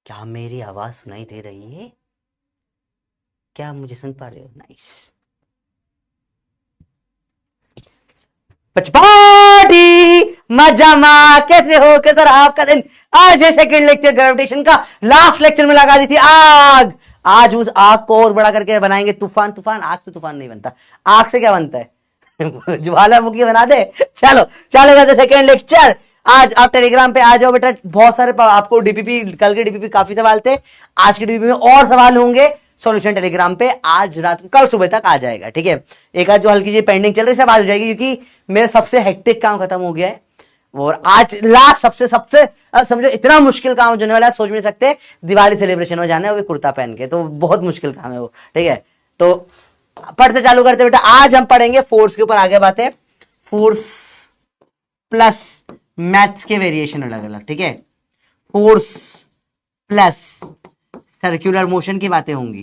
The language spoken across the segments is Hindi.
क्या मेरी आवाज सुनाई दे रही है? क्या आप मुझे सुन पा रहे हो? नाइस। पार्टी मजामा, कैसे हो? कैसा रहा आपका दिन? आज है सेकंड लेक्चर ग्रेविटेशन का। लास्ट लेक्चर में लगा दी थी आग। आज उस आग को और बड़ा करके बनाएंगे तूफान। तूफान आग से तूफान नहीं बनता। आग से क्या बनता है? ज्वालामुखी बना दे। चलो चलेगा तो सेकंड लेक्चर। आज आप टेलीग्राम पे आ जाओ बेटा। बहुत सारे आपको डीपीपी, कल के डीपीपी काफी सवाल थे, आज के डीपीपी में और सवाल होंगे। सॉल्यूशन टेलीग्राम पे आज रात को, कल सुबह तक आ जाएगा। ठीक है, एक आज जो हल्की जी पेंडिंग चल रही है सब आज हो जाएगी, क्योंकि मेरा सबसे हेक्टिक काम खत्म हो गया है। और आज लास्ट सबसे सबसे समझो इतना मुश्किल काम होने वाला है, सोच नहीं सकते। दिवाली सेलिब्रेशन में जाना है, वो भी कुर्ता पहन के, तो बहुत मुश्किल काम है वो। ठीक है, तो पढ़ते चालू करते बेटा। आज हम पढ़ेंगे फोर्स के ऊपर आगे बातें। फोर्स प्लस मैथ्स के वेरिएशन अलग अलग। ठीक है, फोर्स प्लस सर्कुलर मोशन की बातें होंगी।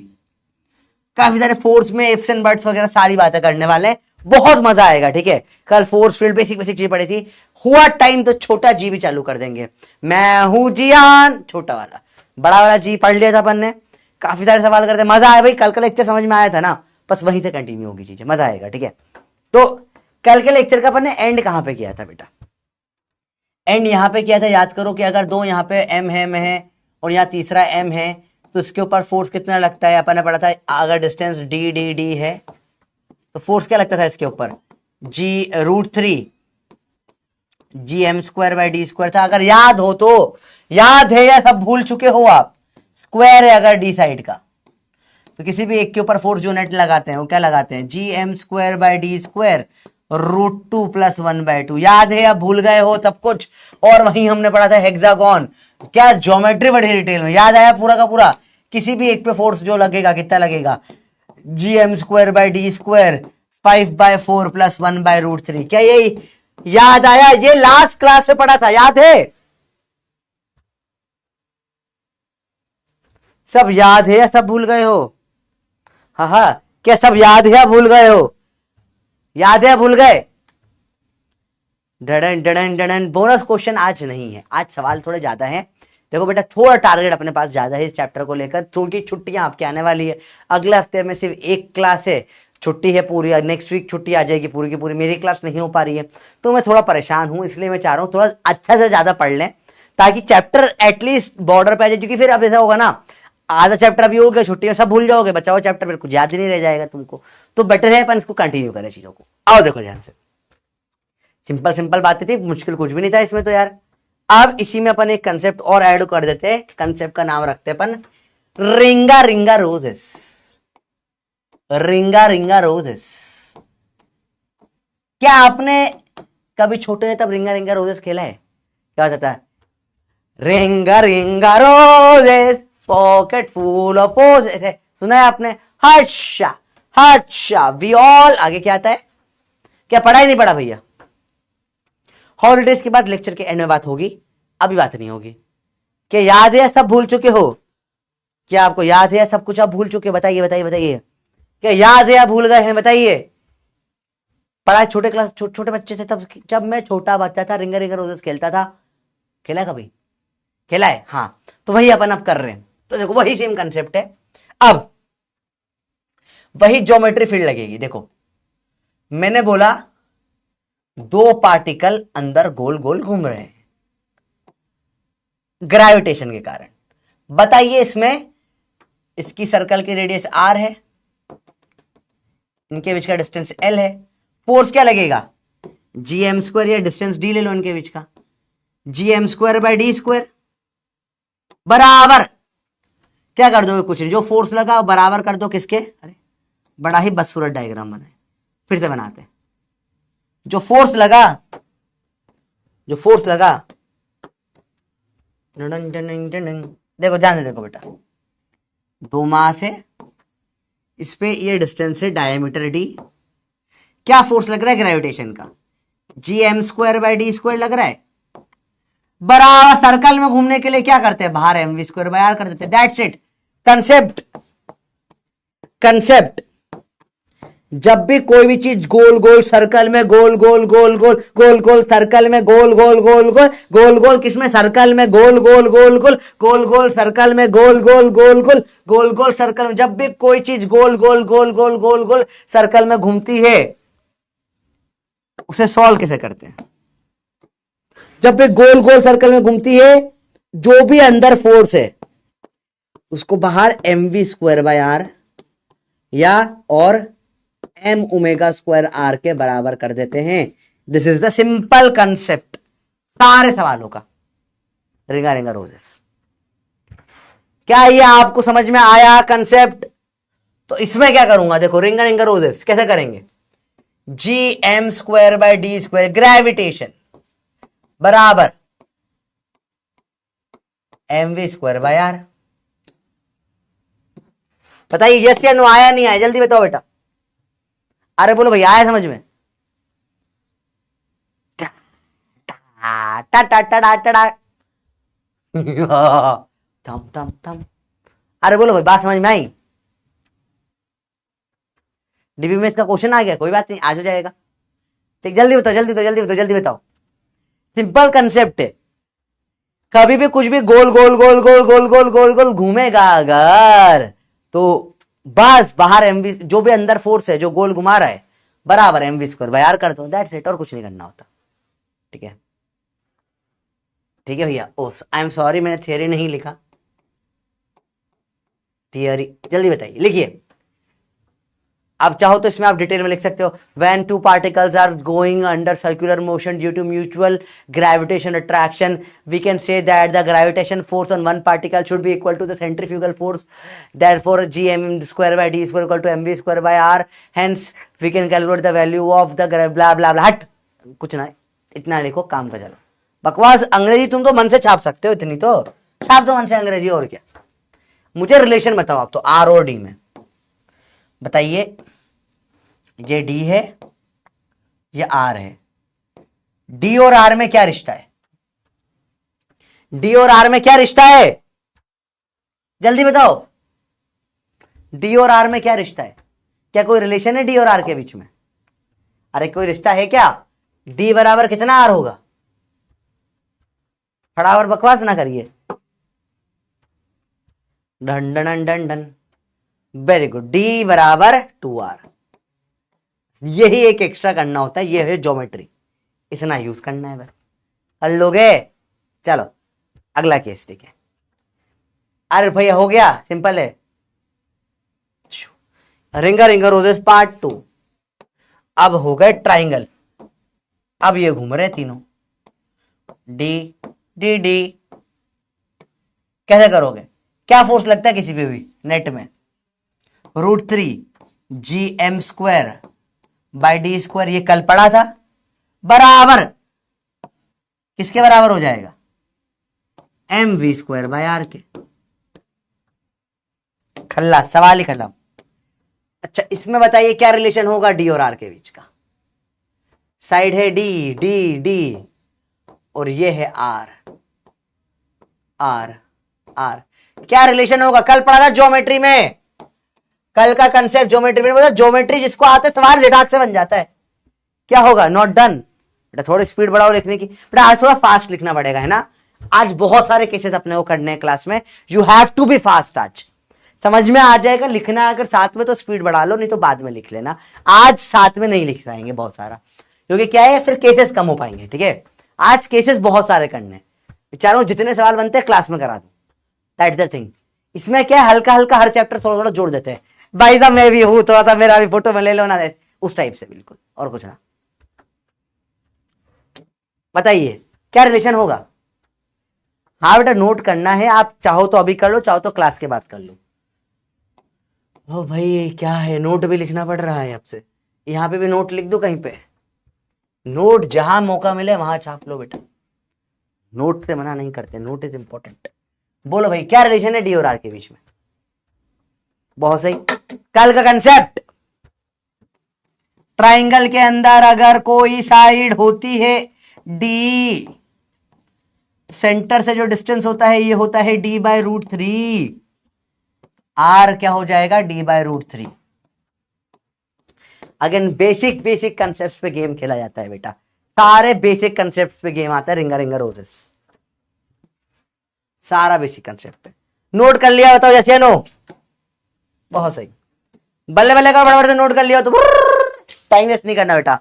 काफी सारे फोर्स में इफ्स एंड बट्स वगैरह सारी बातें करने वाले हैं, बहुत मजा आएगा। ठीक है, कल फोर्स फील्ड बेसिक बेसिक चीज पढ़ी थी। हुआ टाइम तो छोटा जी भी चालू कर देंगे। मैं हूं जियान, छोटा वाला। बड़ा वाला जी पढ़ लिया था अपन ने, काफी सारे सवाल करते, मजा आया भाई। कल का लेक्चर समझ में आया था ना, बस वहीं से कंटिन्यू होगी चीजें, मजा आएगा। ठीक है, तो कल के लेक्चर का अपन ने एंड कहां पे किया था बेटा? एंड यहां पे किया था, याद करो कि अगर दो यहां पे एम है, में है, और यहां तीसरा एम है, तो इसके ऊपर फोर्स कितना लगता है? अपन ने पढ़ा था, अगर डिस्टेंस डी डी डी है तो फोर्स क्या लगता था इसके ऊपर? G √3 G M square by D square था। अगर याद हो तो, याद है या सब भूल चुके हो आप? स्क्वायर है अगर डी साइड का, तो किसी भी एक के ऊपर फोर्स जो नेट लगाते हैं वो क्या लगाते हैं? G M square by D square √2 + 1/2। याद है या भूल गए हो सब कुछ? और वहीं हमने पढ़ा था हेक्सागोन, क्या ज्योमेट्री बड़ी डिटेल में याद आया पूरा का पूरा? किसी भी एक पे फोर्स जो लगेगा कितना लगेगा? G M square by D square 5/4 + 1/√3। क्या ये याद आया? ये लास्ट क्लास में पढ़ा था, याद है? सब याद है या सब भूल गए हो? हाँ हाँ, क्या सब याद है या भूल गए हो? याद है या भूल गए? Duddon Duddon Duddon. Bonus question आज नहीं है, आज सवाल थोड़े ज्यादा हैं। देखो बेटा, थोड़ा टारगेट अपने पास ज्यादा है इस चैप्टर को लेकर। थोड़ी छुट्टियां आपके आने वाली है। अगले हफ्ते में सिर्फ एक क्लास है, छुट्टी है पूरी। नेक्स्ट वीक छुट्टी आ जाएगी पूरी की पूरी, मेरी क्लास नहीं हो पा रही है, तो मैं थोड़ा परेशान हूं। इसलिए मैं चाह रहा हूं थोड़ा अच्छा से ज्यादा पढ़ लें, ताकि चैप्टर एटलीस्ट बॉर्डर पे आ जाए। क्योंकि फिर अब ऐसा होगा ना, आधा चैप्टर अभी हो गया, छुट्टी में सब भूल जाओगे, बचा हुआ चैप्टर फिर कुछ याद ही नहीं रह जाएगा तुमको। तो बेटर है अपन इसको कंटिन्यू करें चीजों को। आओ देखो ध्यान से, सिंपल सिंपल बातें थी, मुश्किल कुछ भी नहीं था इसमें तो यार। अब इसी में अपन एक कंसेप्ट और ऐड कर देते हैं। कंसेप्ट का नाम रखते हैं अपन रिंगा रिंगा रोजेस। रिंगा रिंगा रोजेस। क्या आपने कभी छोटे थे तब रिंगा रिंगा रोजेस खेला है? क्या होता है? Ringa ringa roses pocket full of posies, सुना है आपने? Husha husha we all. आगे क्या आता है? क्या पढ़ा ही नहीं पढ़ा भैया? हॉलीडेज के बाद लेक्चर के एंड में बात होगी, अभी बात नहीं होगी। क्या याद है? सब भूल चुके हो? क्या आपको याद है? सब कुछ आप भूल चुके? बताइए बताइए बताइए, क्या याद है या भूल गए हैं? बताइए। पढ़ाई छोटे क्लास छोटे बच्चे थे तब, जब मैं छोटा बच्चा था रिंगा रिंगा रोजेस खेलता था। खेला है कभी? खेला है, हाँ। तो वही अपन अब कर रहे हैं। तो देखो वही सेम कंसेप्ट है। अब वही ज्योमेट्री फील्ड लगेगी। देखो मैंने बोला दो पार्टिकल अंदर गोल गोल घूम रहे हैं ग्रेविटेशन के कारण। बताइए इसमें, इसकी सर्कल की रेडियस r है, इनके बीच का डिस्टेंस l है। फोर्स क्या लगेगा? जी एम स्क्वायर, या डिस्टेंस d ले लो इनके बीच का, G M square by D square बराबर क्या कर दोगे? कुछ नहीं, जो फोर्स लगा बराबर कर दो किसके? अरे बड़ा ही बदसूरत डायग्राम बनाए, फिर से बनाते हैं। जो फोर्स लगा देखो ध्यान से देखो बेटा, दो मास है, इस पे ये डिस्टेंस है डायमीटर d। क्या फोर्स लग रहा है ग्रेविटेशन का? G M square by D square लग रहा है। बराबर सर्कल में घूमने के लिए क्या करते हैं? बाहर M V square by R कर देते हैं। That's it. कंसेप्ट जब भी कोई भी चीज गोल गोल सर्कल में गोल गोल गोल गोल गोल गोल सर्कल में गोल गोल गोल गोल गोल गोल किसमें सर्कल में गोल गोल गोल गोल गोल गोल सर्कल में गोल गोल गोल गोल गोल गोल सर्कल में, जब भी कोई चीज गोल गोल गोल गोल गोल गोल सर्कल में घूमती है उसे सॉल्व कैसे करते हैं? जब भी गोल गोल सर्कल में घूमती है, जो भी अंदर फोर्स है उसको बाहर mv²/r या और m ω²r के बराबर कर देते हैं। This is the simple concept सारे सवालों का। रिंगा रिंगा रोजेस, क्या ये आपको समझ में आया कंसेप्ट? तो इसमें क्या करूंगा, देखो रिंगा रिंगा रोजेस कैसे करेंगे। gm²/d² ग्रेविटेशन बराबर mv²/r। बताइए यस या नो, आया नहीं आया, जल्दी बताओ बेटा। अरे बोलो भैया आया समझ में? थम थम थम। अरे बोलो भाई बात समझ में आई? डीबी में इसका क्वेश्चन आ गया, कोई बात नहीं आज हो जाएगा। ठीक, जल्दी बताओ जल्दी बताओ जल्दी बताओ जल्दी बताओ। सिंपल कंसेप्ट है, कभी भी कुछ भी गोल गोल गोल गोल गोल गोल गोल गोल घूमेगा अगर, तो बस बाहर एमवी, जो भी अंदर फोर्स है जो गोल घुमा रहा है, बराबर mv²/r कर दो, दैट्स इट, और कुछ नहीं करना होता। ठीक है ठीक है भैया। ओ आई एम सॉरी, मैंने थियरी नहीं लिखा, थियरी। जल्दी बताइए, लिखिए। अब चाहो तो इसमें आप डिटेल में लिख सकते हो, when two particles are going under circular motion due to mutual gravitation attraction, we can say that the gravitation force on one particle should be equal to the centrifugal force, therefore gm²/d² equal to mv²/r, hence we can calculate the value of the blah blah blah. हट, कुछ ना, इतना लिखो, काम का चलो। बकवास अंग्रेजी तुम तो मन से छाप सकते हो, इतनी तो छाप दो मन से अंग्रेजी, और क्या। मुझे रिलेशन बताओ आप तो आर और डी में। बताइए, ये डी है, ये आर है, डी और आर में क्या रिश्ता है? डी और आर में क्या रिश्ता है? जल्दी बताओ, डी और आर में क्या रिश्ता है? क्या कोई रिलेशन है डी और आर के बीच में? अरे कोई रिश्ता है क्या? डी बराबर कितना आर होगा? फटाफट बकवास ना करिए। Done done done done, very good, D बराबर 2r। यही एक एक्स्ट्रा करना होता है, ये है ज्योमेट्री, इतना यूज करना है बस, कर लोगे। चलो अगला केस, ठीक है। अरे भैया हो गया, सिंपल है। Ringa ringa roses part 2। अब हो गए ट्राइंगल, अब ये घूम रहे तीनों, डी डी डी। कैसे करोगे? क्या फोर्स लगता है किसी पे भी नेट में? √3 gm²/d², ये कल पढ़ा था, बराबर किसके बराबर हो जाएगा? mv²/r के। खल्ला, सवाल ही खत्म। अच्छा इसमें बताइए क्या रिलेशन होगा डी और आर के बीच का? साइड है डी डी डी और ये है आर आर आर, क्या रिलेशन होगा? कल पढ़ा था ज्योमेट्री में, कल का कंसेप्ट ज्योमेट्री में बोला, ज्योमेट्री जिसको आते सवाल झटाक से बन जाता है। क्या होगा? नॉट डन बेटा, थोड़ी स्पीड बढ़ाओ लिखने की। बेटा आज थोड़ा फास्ट लिखना पड़ेगा, है ना? आज बहुत सारे केसेस अपने को करने हैं क्लास में, you have to be fast. आज समझ में आ जाएगा लिखना, अगर साथ में तो स्पीड बढ़ा लो, नहीं तो बाद में लिख लेना। आज साथ में नहीं लिख पाएंगे बहुत सारा, क्योंकि क्या है फिर केसेस कम हो पाएंगे। ठीक है, आज केसेस बहुत सारे करने, विचारों जितने सवाल बनते हैं क्लास में करा दूं, दैट्स द थिंग। इसमें क्या है, हल्का हल्का हर चैप्टर थोड़ा थोड़ा जोड़ देते हैं। भाई साहब मैं भी हूं, थोड़ा सा मेरा भी फोटो में ले लो ना, उस टाइप से, बिल्कुल, और कुछ ना। बताइए क्या रिलेशन होगा? हाँ बेटा नोट करना है, आप चाहो तो अभी कर लो, चाहो तो क्लास के बाद कर लो। ओ भाई क्या है, नोट भी लिखना पड़ रहा है आपसे, यहां पे भी नोट लिख दो कहीं पे। नोट जहां मौका मिले वहां छाप लो बेटा, नोट से मना नहीं करते, नोट इज इंपॉर्टेंट। बोलो भाई क्या रिलेशन है डी और आर के बीच में? बहुत सही, कल का कंसेप्ट, ट्राइंगल के अंदर अगर कोई साइड होती है डी, सेंटर से जो डिस्टेंस होता है ये होता है d/√3, आर क्या हो जाएगा? d/√3। Again basic basic concept पे गेम खेला जाता है बेटा, सारे बेसिक कंसेप्ट पे गेम आता है रिंगा रिंगा रोजेस, सारा बेसिक कंसेप्ट पे नोट कर लिया बताओ जैसे नो, बहुत सही, बल्ले बल्ले का बड़ा से नोट कर लिया तो टाइम वेस्ट नहीं करना बेटा,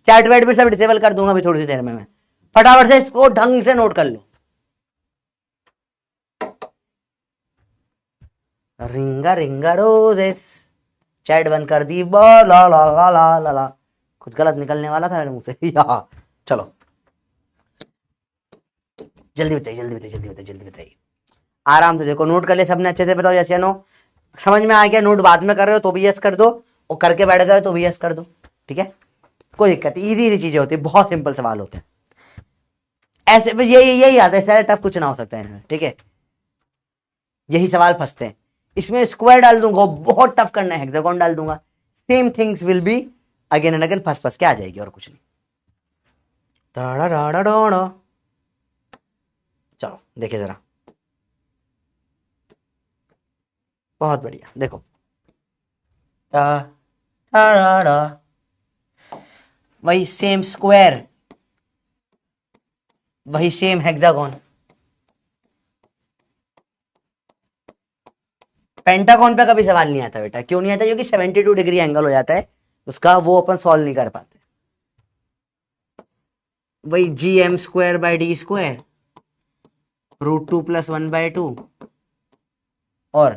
चैट वैट भी सब डिसेबल कर दूंगा अभी थोड़ी सी देर में मैं, फटाफट से इसको ढंग से नोट कर लो। रिंगा रिंगा रोजेस, चैट बंद कर दी, ला ला ला ला ला ला, कुछ गलत निकलने वाला था मेरे मुंह से चलो जल्दी बताइए जल्दी बताइए जल्दी बताइए जल्दी बताइए, आराम से देखो, नोट कर ले सबने अच्छे से, बताओ यस या नो, समझ में आ गया, नोट बाद में कर रहे हो तो भी यस कर दो, और करके बैठ गए तो भी यस कर दो, ठीक है, कोई दिक्कत नहीं, इजी इजी चीजें होती है, बहुत सिंपल सवाल होते हैं ऐसे, यही आता है, सारे टफ कुछ ना हो सकता है इनमें, ठीक है, यही सवाल फंसते हैं इसमें, स्क्वायर डाल दूंगा बहुत टफ करना है, हेक्सागोन डाल दूंगा, same things will be again and again, फंस फंस के आ जाएगी और कुछ नहीं। चलो देखिए जरा, बहुत बढ़िया, देखो वही सेम स्क्वायर, वही सेम हेक्सागोन, पेंटागन पे कभी सवाल नहीं आता बेटा, क्यों नहीं आता, क्योंकि 72 डिग्री एंगल हो जाता है उसका, वो अपन सॉल्व नहीं कर पाते, वही G M square by D square √2 + 1/2, और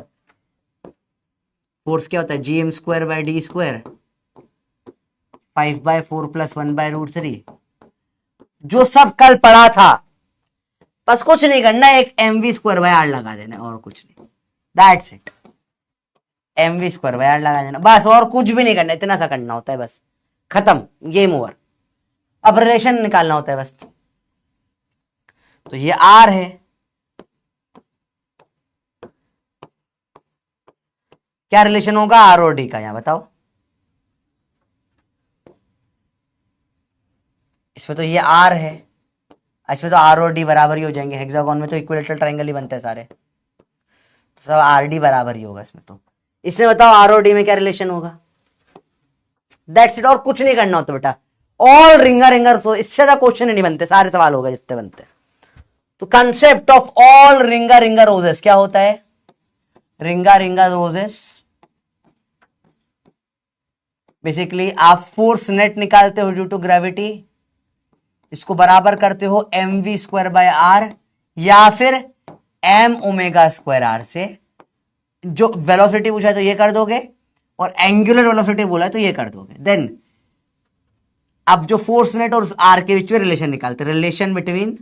फोर्स क्या होता है, G M square by D square 5/4 + 1/√3, जो सब कल पढ़ा था, बस कुछ नहीं करना, एक mv²/r लगा देना और कुछ नहीं, दैट्स इट, mv²/r लगा देना बस, और कुछ भी नहीं करना, इतना सा करना होता है बस, खत्म, गेम ओवर, अब रिलेशन निकालना होता है बस, तो ये r है, क्या रिलेशन होगा r और d का, यहां बताओ, इसमें तो ये r है, इसमें तो r और d बराबर ही हो जाएंगे, हेक्सागोन में तो इक्विलेटरल ट्रायंगल ही बनते हैं सारे, तो सब आर डी बराबर ही होगा इसमें, तो इसमें बताओ आर और डी में क्या रिलेशन होगा, दैट्स इट, और कुछ नहीं करना होता बेटा, ऑल रिंगा रिंगर, सो इससे ज्यादा क्वेश्चन ही नहीं बनते, सारे सवाल हो गए जितने बनते हैं। तो कंसेप्ट ऑफ ऑल रिंगा रिंगा रोजेस क्या होता है, रिंगा रिंगा रोजेस बेसिकली आप फोर्स नेट निकालते हो ड्यू टू ग्रेविटी, इसको बराबर करते हो mv²/r या फिर m⍵²r से, जो वेलोसिटी पूछा है तो ये कर दोगे, और एंगुलर वेलोसिटी बोला है तो ये कर दोगे, देन अब जो फोर्स नेट और आर के बीच में रिलेशन निकालते, relation between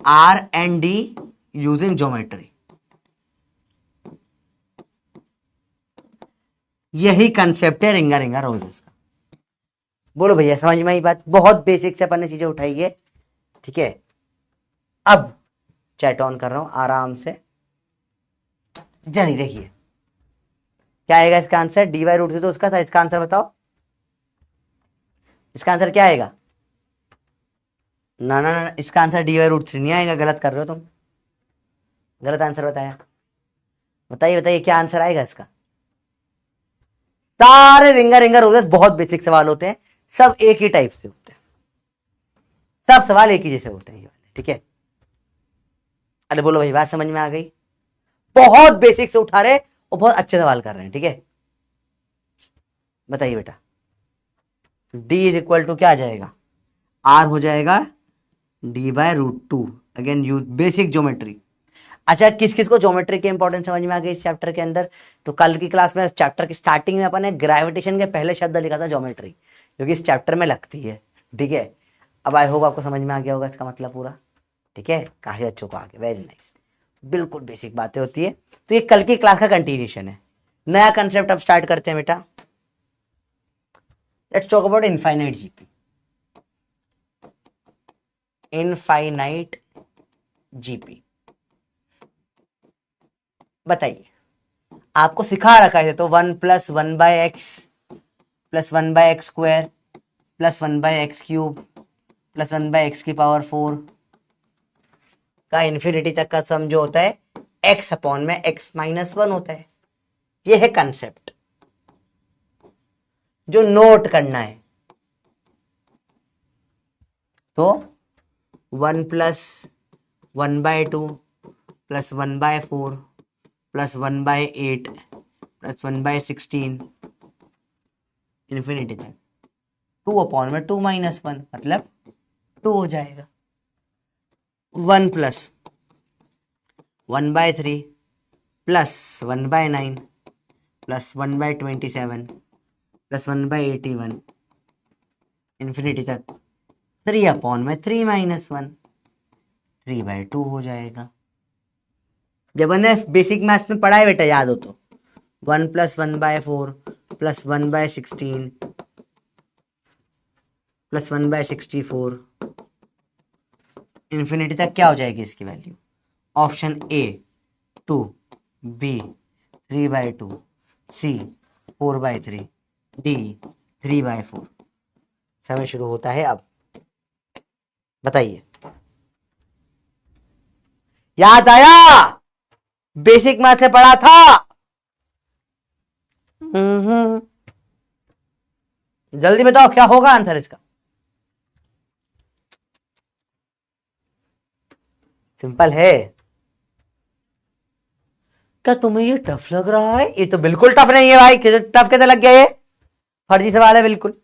R and D using geometry, यही कंसेप्ट है रिंगा रिंगा रोजेस का। बोलो भैया समझ में आई बात, बहुत बेसिक से अपन ने चीजें उठाई है, ठीक है, अब चैट ऑन कर रहा हूं आराम से, जल्दी देखिए क्या आएगा इसका आंसर, dy√3 तो उसका था, इसका आंसर बताओ, इसका आंसर क्या आएगा, ना ना ना, इसका आंसर dy√3 नहीं आएगा, गलत कर रहे हो तुम, गलत आंसर बताया, बताइए बताइए क्या आंसर आएगा इसका, सारे रिंगा रिंगा रोजेस बहुत बेसिक सवाल होते हैं, सब एक ही टाइप से होते हैं, सब सवाल एक ही जैसे होते हैं ये वाले, ठीक है, अरे बोलो भाई बात समझ में आ गई, बहुत बेसिक से उठा रहे और बहुत अच्छे सवाल कर रहे हैं, ठीक है, बताइए बेटा, d = क्या आ जाएगा, r हो जाएगा d/√2, again use basic geometry. अच्छा किस किस को ज्योमेट्री की इंपॉर्टेंस समझ में आ गई इस चैप्टर के अंदर, तो कल की क्लास में चैप्टर की स्टार्टिंग में अपन ने ग्रेविटेशन के पहले शब्द लिखा था ज्योमेट्री, क्योंकि इस चैप्टर में लगती है, ठीक है, अब आई होप आपको समझ में आ गया होगा इसका मतलब पूरा, ठीक है, काफी अच्छों को आगे, वेरी नाइस, बिल्कुल बेसिक बातें होती है, तो ये कल की क्लास का कंटिन्यूशन है, नया कंसेप्ट अब स्टार्ट करते हैं बेटा, let's talk about infinite GP, infinite GP, बताइए, आपको सिखा रखा है तो 1 + 1/x + 1/x² + 1/x³ + 1/x⁴ का इन्फिनिटी तक का सम जो होता है x/(x - 1) होता है, ये है कंसेप्ट जो नोट करना है। तो 1+1/2 +1/4 +1/8 +1/16 इन्फिनिटी तक 2/2 - 1 मतलब 2 हो जाएगा। 1+1/3 +1/9 +1/27 +1/81 इन्फिनिटी तक 3/3 - 1 3/2 हो जाएगा। जब हमने बेसिक मैथ्स में पढ़ा है बेटा, याद हो तो 1+1/4 +1/16 +1/64 इन्फिनिटी तक क्या हो जाएगी इसकी value? Option A 2, B 3/2, C 4/3, D 3/4। समय शुरू होता है अब। बताइए, याद आया? बेसिक मैथ से पढ़ा था। जल्दी बताओ क्या होगा आंसर इसका। सिंपल है। क्या तुम्हें ये टफ लग रहा है? ये तो बिल्कुल टफ नहीं है भाई। टफ कैसे लग गया? ये फर्जी सवाल है बिल्कुल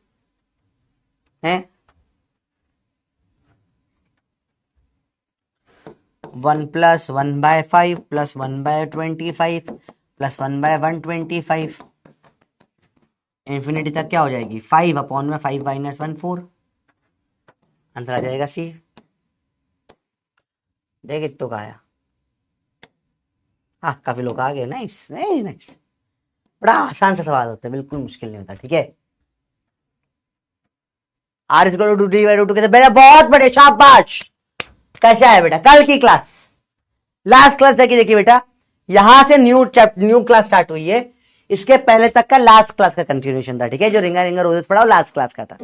है। 1+1/5 +1/25 +1/125 इन्फिनिटी तक क्या हो जाएगी? 5/5 - 1 4। आंसर आ जाएगा सी। देख तो कहा आया। हाँ, काफी लोग आ गए। Nice nice. बड़ा आसान सा सवाल होता है, बिल्कुल मुश्किल नहीं होता। ठीक है। आर इज टू डी/2 कैसे? बेटा बहुत बड़े, शाबाश। कैसे आया बेटा? कल की क्लास, लास्ट क्लास देखिए बेटा, यहां से न्यू क्लास स्टार्ट हुई है। इसके पहले तक का लास्ट क्लास का कंटिन्यूएशन था। ठीक है, जो रिंगा रिंगा रोजेस पढ़ा लास्ट क्लास का था।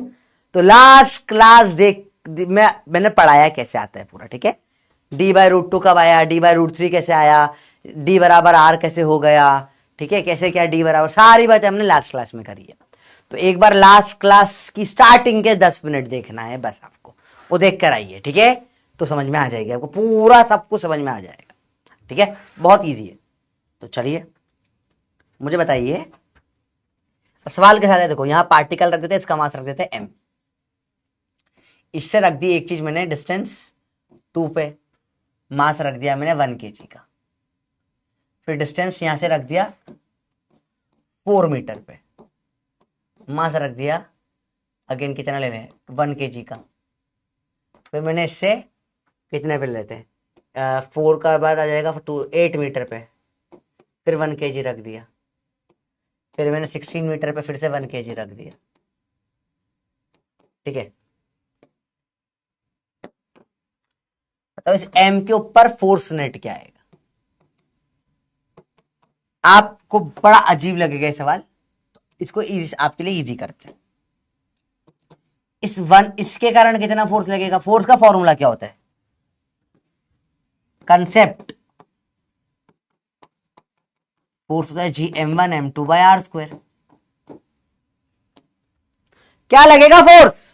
तो लास्ट क्लास मैंने पढ़ाया कैसे आता है पूरा। ठीक है, D/√2 कब आया, D/√3 कैसे आया, D बराबर R कैसे हो गया, ठीक है, कैसे क्या D बराबर, सारी बातें हमने लास्ट क्लास में करी है। तो एक बार लास्ट क्लास की स्टार्टिंग के 10 मिनट देखना है बस आपको, वो देख कर आइए। ठीक है, तो समझ में आ जाएगी आपको, पूरा सब कुछ समझ में आ जाएगा। ठीक है, बहुत इजी है। तो चलिए मुझे बताइए, अब सवाल के साथ है। देखो, यहां पार्टिकल रख देते, इसका मास रख देते m। इससे रख दी एक चीज मैंने, डिस्टेंस 2 पे, मास रख दिया मैंने 1 kg का। फिर डिस्टेंस यहां से रख दिया 4 मीटर पे, मास रख दिया अगेन कितना ले लें, 1 kg का। फिर मैंने इससे कितने पे लेते हैं, 4 का बाद आ जाएगा 8 मीटर पे, फिर 1 kg रख दिया। फिर मैंने 16 मीटर पे फिर से 1 kg रख दिया। ठीक है, तो इस m के ऊपर फोर्स नेट क्या आएगा? आपको बड़ा अजीब लगेगा ये सवाल, तो इसको आपके लिए इजी करते हैं। इसके कारण कितना फोर्स लगेगा? फोर्स का फॉर्मूला क्या होता है? कंसेप्ट, फोर्स होता है Gm1m2/r²। क्या लगेगा फोर्स?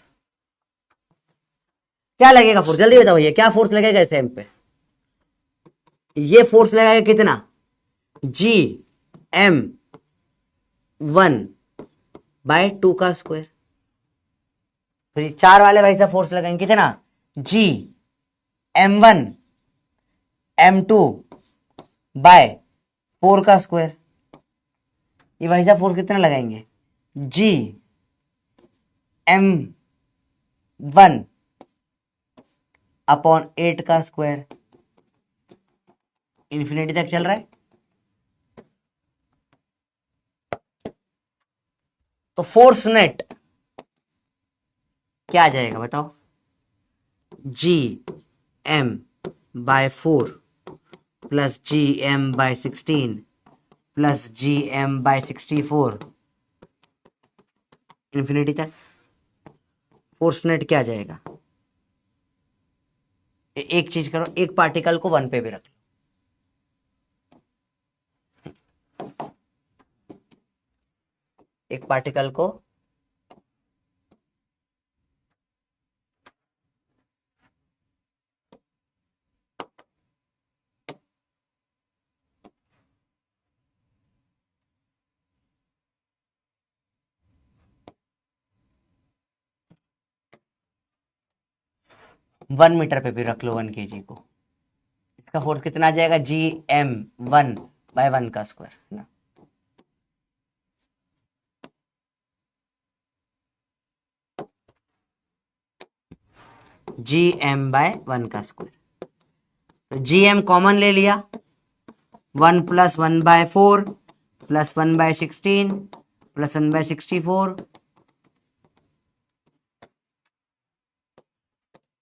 क्या लगेगा फोर्स? जल्दी बताओ, ये क्या फोर्स लगेगा इस m पे? ये फोर्स लगेगा कितना? Gm1/2 का स्क्वायर। फिर 4 वाले भाई साहब फोर्स लगाएंगे कितना? Gm1m2/4 का स्क्वायर। ये भाई साहब फोर्स कितना लगाएंगे? Gm1/8 का स्क्वायर। इन्फिनिटी तक चल रहा है। तो फोर्स नेट क्या आ जाएगा बताओ? Gm/4 plus Gm/16 plus Gm/64 infinity तक। फोर्स नेट क्या आ जाएगा? एक चीज करो, एक पार्टिकल को 1 पे भी रख लो। एक पार्टिकल को वन मीटर पे भी रख लो 1 kg को, इसका फोर्स कितना आ जाएगा, Gm1/1 का स्क्वायर ना। Gm/1 का स्क्वायर, तो Gm कॉमन ले लिया, 1 + 1/4 + 1/16 + 1/64,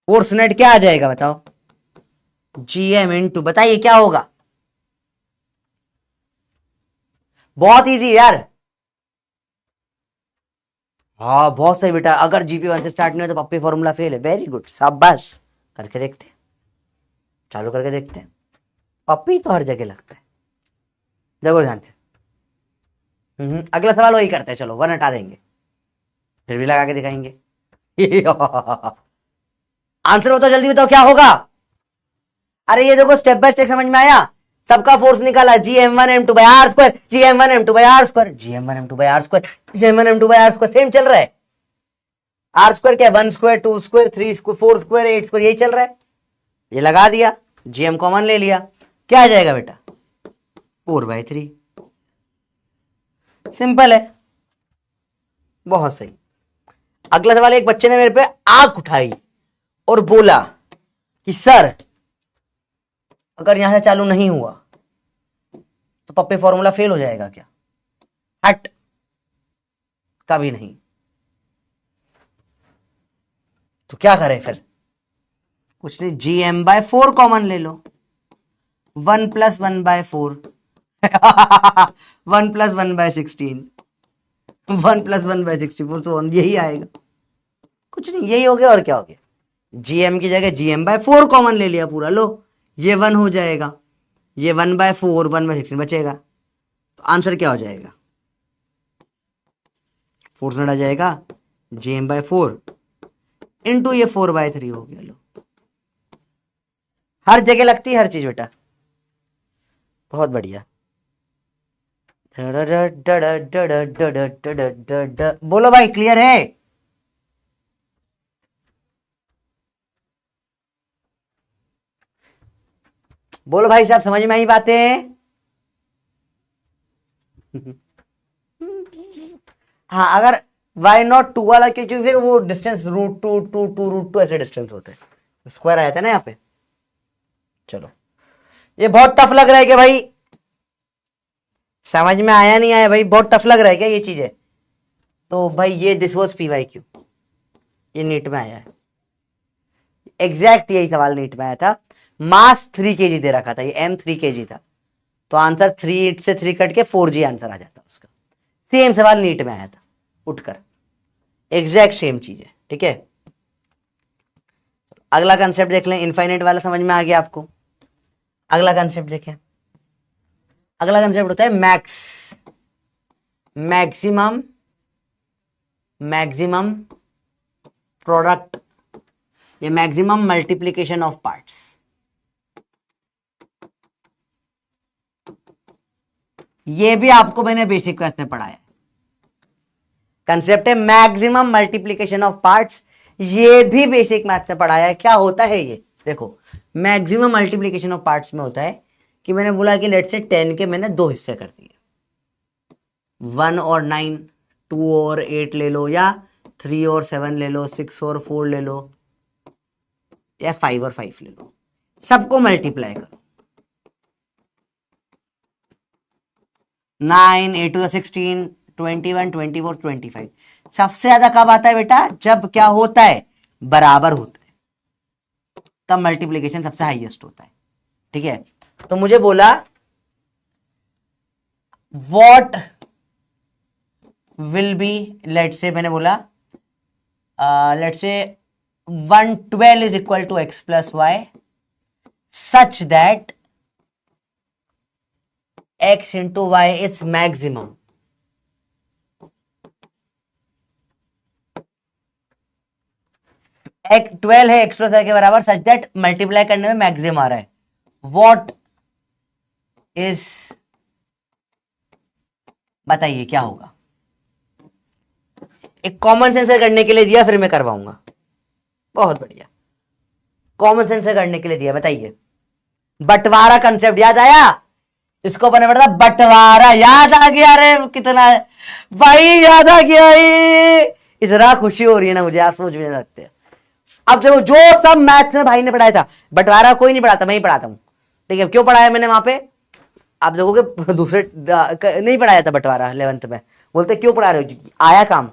फोर्स नेट क्या आ जाएगा बताओ, Gm इंटू, बताइए क्या होगा, बहुत इजी यार। हाँ बहुत सही बेटा, अगर GP1 से स्टार्ट नहीं हो तो पप्पी फॉर्मूला फेल है, वेरी गुड, शाबाश। करके देखते हैं, चालू करके देखते हैं, पप्पी तो हर जगह लगता है, देखो ध्यान से। अगला सवाल वही करते हैं, चलो 1 हटा देंगे, फिर भी लगा के दिखाएंगे। आंसर बताओ, जल्दी बताओ क्या होगा। अरे ये देखो स्टेप बाय स्टेप समझ में आया, सबका फोर्स निकाला, Gm1m2/r², Gm1m2/r², Gm1m2/r², Gm1m2/r², same चल रहा है। R² क्या है, 1², 2², 3², 4², 8², यही चल रहा है। ये लगा दिया, Gm कॉमन ले लिया, क्या आ जाएगा बेटा, 4/3, सिंपल है, बहुत सही। अगला सवाल, एक बच्चे ने मेरे पे आंख उठाई और बोला कि सर अगर यहां से चालू नहीं हुआ तो पप्पे फॉर्मूला फेल हो जाएगा क्या, हट, कभी नहीं। तो क्या करें फिर, कुछ नहीं, Gm/4 कॉमन ले लो, 1 + 1/4 1 + 1/16 1 + 1/64, तो यही आएगा, कुछ नहीं, यही हो गया, और क्या हो गया, Gm की जगह Gm/4 कॉमन ले लिया पूरा, लो ये 1 हो जाएगा, ये 1/4 1/16 बचेगा, तो आंसर क्या हो जाएगा, फोर्स नेट आ जाएगा Gm/4 इंटू ये 4/3 हो गया, लो हर जगह लगती है हर चीज बेटा, बहुत बढ़िया। बोलो भाई क्लियर है, बोलो भाई साहब, समझ में आई बातें। हाँ अगर y02 वाला, क्योंकि फिर वो डिस्टेंस √2 ऐसे डिस्टेंस होते हैं, स्क्वायर आया था ना यहाँ पे। चलो ये बहुत टफ लग रहा है क्या भाई, समझ में आया नहीं आया भाई, बहुत टफ लग रहा है क्या ये चीजें, तो भाई ये दिस वाज PYQ, ये नीट में आया है, एग्जैक्ट यही सवाल नीट में आया था, मास 3 kg दे रखा था, ये M 3 kg था, तो आंसर 3 से 3 कट के 4G आंसर आ जाता उसका, सेम सवाल नीट में आया था उठकर, एग्जैक्ट सेम चीज है, ठीक है। अगला कंसेप्ट देख लें, इनफाइनाइट वाला समझ में आ गया आपको, अगला कंसेप्ट देखें, अगला कंसेप्ट होता है मैक्स, मैक्सिमम, मैक्सिमम प्रोडक्ट, ये मैक्सिमम मल्टीप्लीकेशन ऑफ पार्ट्स, ये भी आपको मैंने बेसिक क्लास में पढ़ाया, कंसेप्ट है मैक्सिमम मल्टीप्लीकेशन ऑफ पार्ट्स, ये भी बेसिक मैथ्स में पढ़ाया है। क्या होता है ये, देखो मैक्सिमम मल्टीप्लीकेशन ऑफ पार्ट्स में होता है कि मैंने बोला कि लेट से 10 के मैंने 2 हिस्से कर दिए, 1 और 9, 2 और 8 ले लो, या 3 और 7 ले लो, 6 और 4 ले लो, या 5 और 5 ले लो, सबको मल्टीप्लाई करो, 9 8 2 16 21 24 25, सबसे ज्यादा कब आता है बेटा, जब क्या होता है, बराबर होता है, तब मल्टीप्लीकेशन सबसे हाईएस्ट होता है, ठीक है। तो मुझे बोला व्हाट विल बी, लेट से मैंने बोला लेट से 112 is equal to x + y such that x into y is maximum, एक 12 है एक्स प्लस वाई के बराबर, सच दैट मल्टीप्लाई करने में मैक्सिमम आ रहा है। व्हाट इज, बताइए क्या होगा। एक कॉमन सेंस करने के लिए दिया, फिर मैं करवाऊंगा। बहुत बढ़िया, कॉमन सेंस करने के लिए दिया, बताइए। बंटवारा कंसेप्ट याद आया, इसको बने पड़ता बंटवारा, याद आ गया। अरे कितना है भाई, याद आ गया। इतना खुशी हो रही है ना मुझे, आप सोच भी नहीं सकते। अब देखो, जो सब मैथ्स में भाई ने पढ़ाया था, बंटवारा कोई नहीं पढ़ाता, मैं ही पढ़ाता हूं। ठीक है, क्यों पढ़ाया मैंने वहां पे, आप देखोगे दूसरे नहीं पढ़ाया था बंटवारा 11th में। बोलते क्यों पढ़ा रहे हो, आया काम।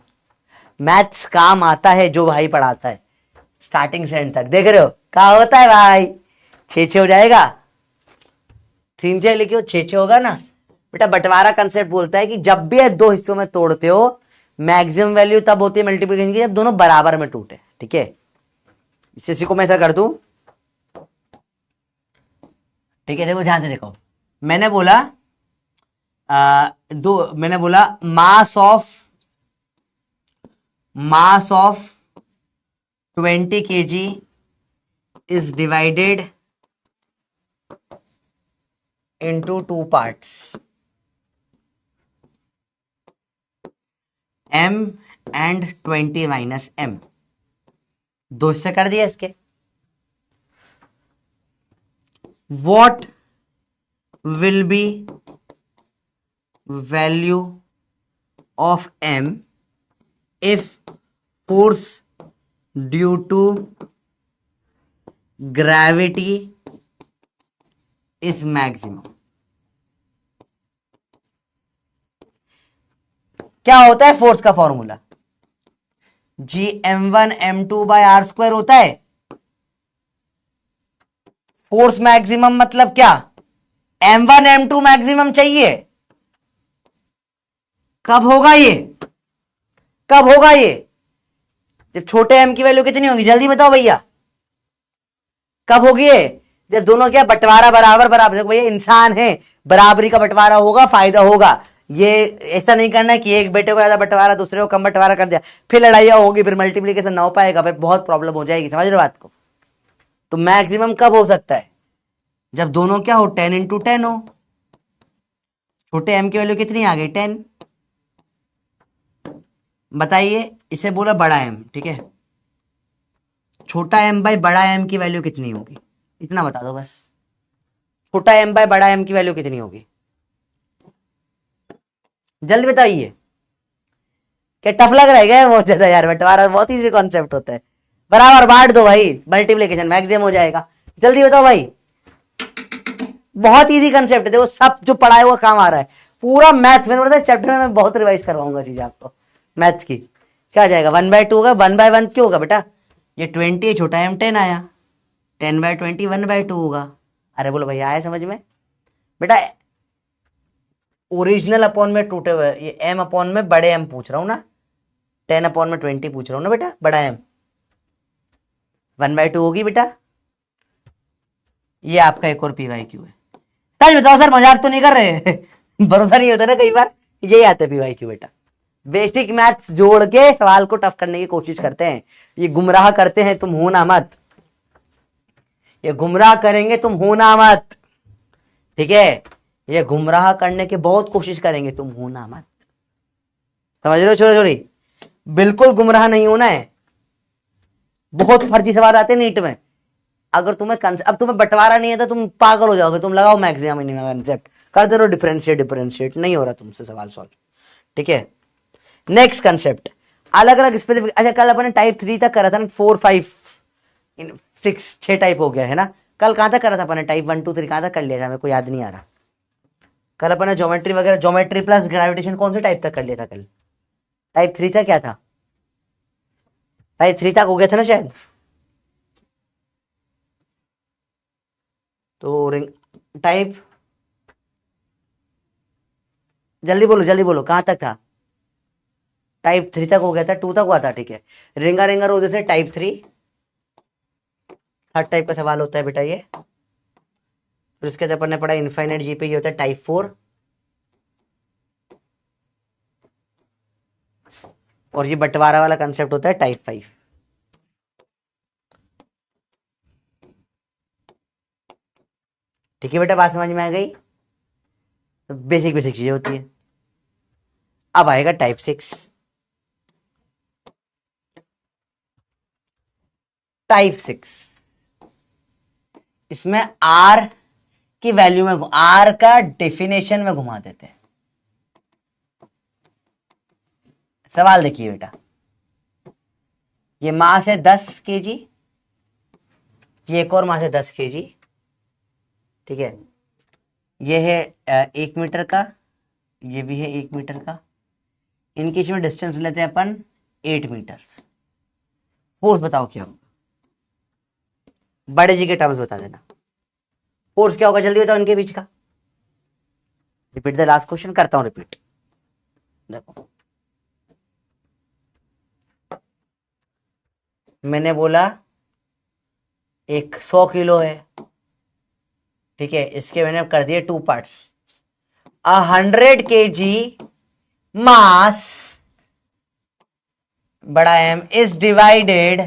मैथ्स काम आता है जो भाई पढ़ाता है, स्टार्टिंग से एंड तक। देख रहे हो क्या होता है भाई, 6-6 हो जाएगा। 3-6 लिखियो, 6-6 होगा ना बेटा। बंटवारा कंसेप्ट बोलता है कि जब भी दो हिस्सों में तोड़ते हो, मैक्सिमम वैल्यू तब होती है मल्टीप्लिकेशन की जब दोनों बराबर में टूटे। ठीक है, इसी को मैं ऐसा कर दूं। ठीक है, देखो ध्यान से देखो, मैंने बोला मैंने बोला mass of 20 kg is divided into 2 parts, m and 20 minus m। दो हिस्से कर दिया इसके। what will be value of m if force due to gravity is maximum। क्या होता है फोर्स का फॉर्मूला, Gm1m2/r² होता है। फोर्स मैक्सिमम मतलब क्या, m1 m2 मैक्सिमम चाहिए। कब होगा ये, कब होगा ये, जब छोटे m की वैल्यू कितनी होगी, जल्दी बताओ भैया। कब होगी ये, जब दोनों क्या बंटवारा बराबर बराबर। देखो भैया, इंसान है, बराबरी का बंटवारा होगा, फायदा होगा। ये ऐसा नहीं करना है कि एक बेटे को ज्यादा बंटवारा, दूसरे को कम बंटवारा कर दिया, फिर लड़ाइयां होगी, फिर मल्टीप्लीकेशन ना हो पाएगा, फिर बहुत प्रॉब्लम हो जाएगी। समझ रहे बात को। तो मैक्सिमम कब हो सकता है, जब दोनों क्या हो, 10 × 10 हो। छोटे m की वैल्यू कितनी आ गई, 10। बताइए, इसे बोला बड़ा m। ठीक है, छोटा m बाई बड़ा m की वैल्यू कितनी होगी, इतना बता दो बस। छोटा m बाई बड़ा m की वैल्यू कितनी होगी, जल्दी बताइए। क्या टफ लग रहा है क्या बहुत ज्यादा यार, बंटवारा बहुत इजी कॉन्सेप्ट होता है। बराबर बांट दो भाई, मल्टीप्लिकेशन मैक्सिमम हो जाएगा। जल्दी बताओ भाई, बहुत इजी कंसेप्ट है। देखो सब जो पढ़ाया हुआ काम आ रहा है, पूरा मैथ्स में मतलब चैप्टर में मैं बहुत रिवाइज करवाऊंगा चीजें आपको मैथ्स की। क्या आ जाएगा, 1/2 होगा। 1/1 क्यों होगा बेटा, ये 20 छोटा m 10 आया, 10/20 1/2 होगा। अरे बोलो भैया आया समझ में बेटा। ओरिजिनल अपॉन में टूटे हुए, ये m अपॉन में बड़े m पूछ रहा हूं ना, 10/20 पूछ रहा हूं ना बेटा, बड़ा m 1/2 होगी बेटा। ये आपका एक और PYQ है। सच बताओ सर, मजाक तो नहीं कर रहे भरोसा नहीं होता ना कई बार, यही आता है PYQ बेटा। बेसिक मैथ्स जोड़ के सवाल को टफ करने की कोशिश करते हैं, ये गुमराह करते हैं, तुम होना मत, ये गुमराह करेंगे, तुम होना मत। ठीक है, ये गुमराह करने की बहुत कोशिश करेंगे, तुम होना मत। समझ रहे हो छोटे छोटी, बिल्कुल गुमराह नहीं होना है। बहुत फर्जी सवाल आते हैं नीट में, अगर तुम्हें अब तुम्हें बंटवारा नहीं है तो तुम पागल हो जाओगे। तुम लगाओ मैक्सिमम मिनिमम कंसेप्ट, कर दो डिफरेंशिएट नहीं हो रहा तुमसे सवाल सॉल्व। ठीक है, नेक्स्ट कंसेप्ट, अलग अलग स्पेसिफिक। अच्छा, कल अपने टाइप 3 तक करा था ना, 4 5 6 6 टाइप हो गया है ना। कल कहां तक करा था अपने, टाइप 1 2 3 कहां तक कर लिया था, मेरे को याद नहीं आ रहा। कल अपने ज्योमेट्री वगैरह, ज्योमेट्री प्लस ग्रेविटेशन कौन से टाइप तक कर लिया था कल, टाइप 3 था क्या था, टाइप 3 तक हो गया था ना शायद। तो रिंग टाइप, जल्दी बोलो कहां तक था, टाइप 3 तक हो गया था, 2 तक हुआ था। ठीक है, रिंगा रिंगा रोजे से टाइप 3, थर्ड टाइप का सवाल होता है बेटा ये। फिर उसके बाद अपन ने पढ़ा इनफाइनाइट जी पे, ये होता है टाइप 4। और ये बंटवारा वाला कंसेप्ट होता है टाइप 5। ठीक है बेटा, बात समझ में आ गई? तो बेसिक बेसिक चीजें होती है। अब आएगा टाइप 6। टाइप 6 इसमें आर की वैल्यू में, आर का डेफिनेशन में घुमा देते हैं। सवाल देखिए बेटा, ये मास है 10 केजी, ये एक और मास है 10 केजी, ठीक है। ये है 1 मीटर का, ये भी है 1 मीटर का। इनके बीच में डिस्टेंस लेते हैं अपन 8 मीटर्स। फोर्स बताओ क्या होगा, बड़े जी के टर्म्स बता देना। फोर्स क्या होगा जल्दी बताओ इनके बीच का। रिपीट द लास्ट क्वेश्चन, करता हूं रिपीट। देखो मैंने बोला एक 100 किलो है, ठीक है, इसके मैंने कर दिए 2 पार्ट्स। 100 kg मास बड़ा M is divided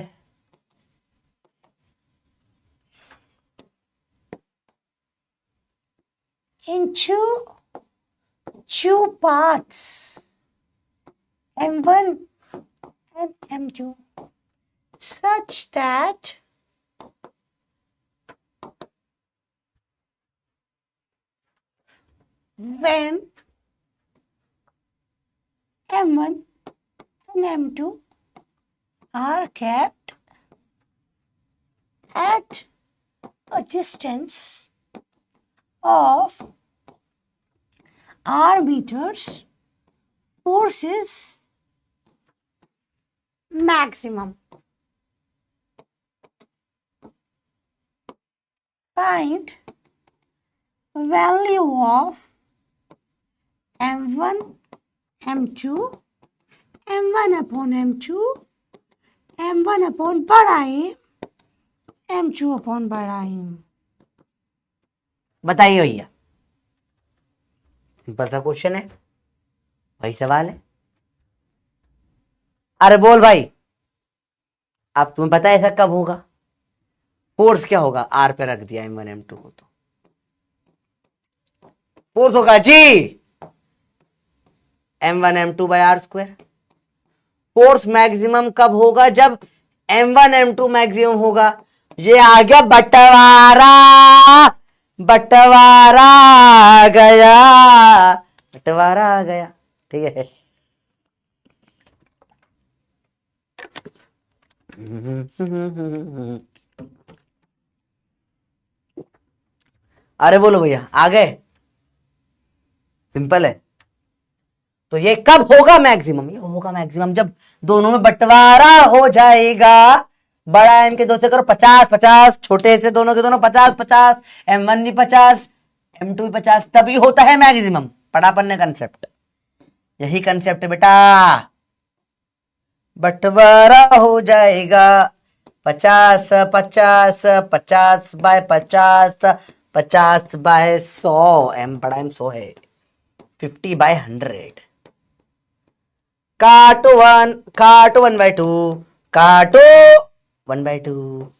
into 2 parts, M1 and M2, such that when M1 and M2 are kept at a distance of r meters, force is maximum. Find value of m1 m2 m1 upon m2 m1 upon बड़ा m m2 upon बड़ा m। बताइए भैया, सिंपल सा क्वेश्चन है, वही सवाल है। अरे बोल भाई, अब तुम्हें पता है ऐसा कब होगा? फोर्स क्या होगा, आर पे रख दिया m1 m2 को, तो फोर्स होगा G m1 m2 by R square. Force maximum कब होगा, जब m1 m2 मैक्सिमम होगा। ये आ गया बंटवारा, बंटवारा आ गया, बंटवारा आ गया, ठीक है। अरे बोलो भैया, आ गए? सिंपल है। तो ये कब होगा मैक्सिमम? ये होगा मैक्सिमम जब दोनों में बंटवारा हो जाएगा। बड़ा एम के दो से करो 50-50, छोटे से दोनों के दोनों 50-50, m1 भी 50 m2 भी 50, तभी होता है मैक्सिमम। पढ़ा अपन ने कंसेप्ट, यही कंसेप्ट है बेटा। बंटवारा हो जाएगा 50-50, 50 बाय 50, 50 बाय 100, एम बड़ा एम 100 है, 50 बाय 100। काटो 1/2, काटो 1/2।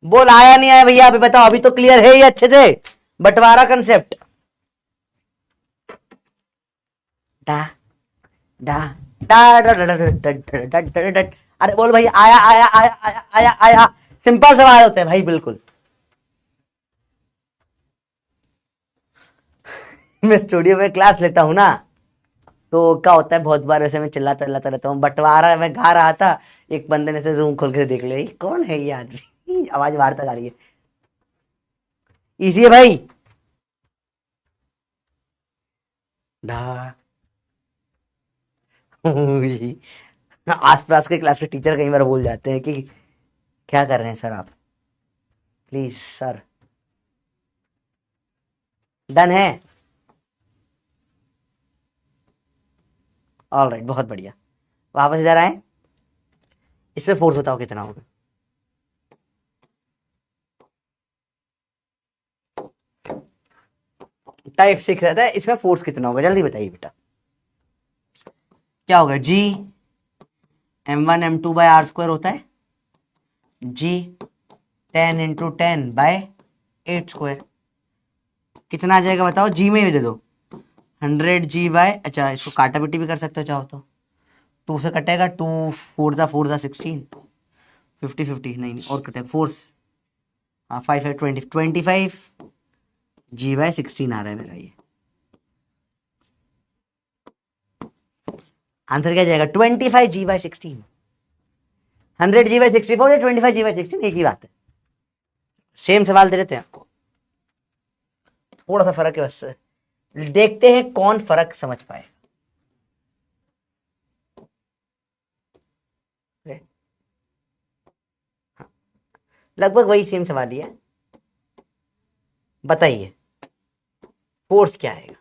बोल आया नहीं आया भैया, अभी बताओ, अभी तो क्लियर है ये अच्छे से बंटवारा कंसेप्ट। डा डा डा डा डा डा डा डा। अरे बोल भाई, आया आया आया आया आया आया। सिंपल सवाल होते हैं भाई, बिल्कुल। मैं स्टूडियो में क्लास लेता हूं ना, तो क्या होता है, बहुत बार ऐसे मैं चिल्लाता चिल्लाता रहता हूँ। बंटवारा मैं गा रहा था, एक बंदे ने से जूम खोल के देख लिया, कौन है ये आदमी, आवाज बाहर तक आ रही है। इजी है भाई। आसपास के क्लास के टीचर कई बार बोल जाते हैं कि क्या कर रहे हैं सर आप, प्लीज सर। डन है? ऑल राइट, बहुत बढ़िया। वापस इधर आए, इसमें फोर्स बताओ कितना होगा। टाइप 6 रहता है, इसमें फोर्स कितना होगा जल्दी बताइए बेटा। क्या होगा G, m1 m2 by R square होता है जी 10 × 10 बाय 8 स्क्वायर। कितना आ जाएगा बताओ, जी में भी दे दो। 100g/, अच्छा इसको काटा पिटी भी कर सकते हो चाहो तो। 2 से कटेगा, 2 4 जा 16, 50 नहीं और कटेगा 4, हाँ 5 है 20, 25g/16 आ रहा है मेरा ये आंसर। क्या जाएगा 25g/16। 100g/64 या 25g/16 एक ही बात है, सेम सवाल दे देते हैं आपको, थोड़ा सा फर्क है बस। देखते हैं कौन फर्क समझ पाए। लगभग वही सेम सवाल ही है। बताइए फोर्स क्या आएगा।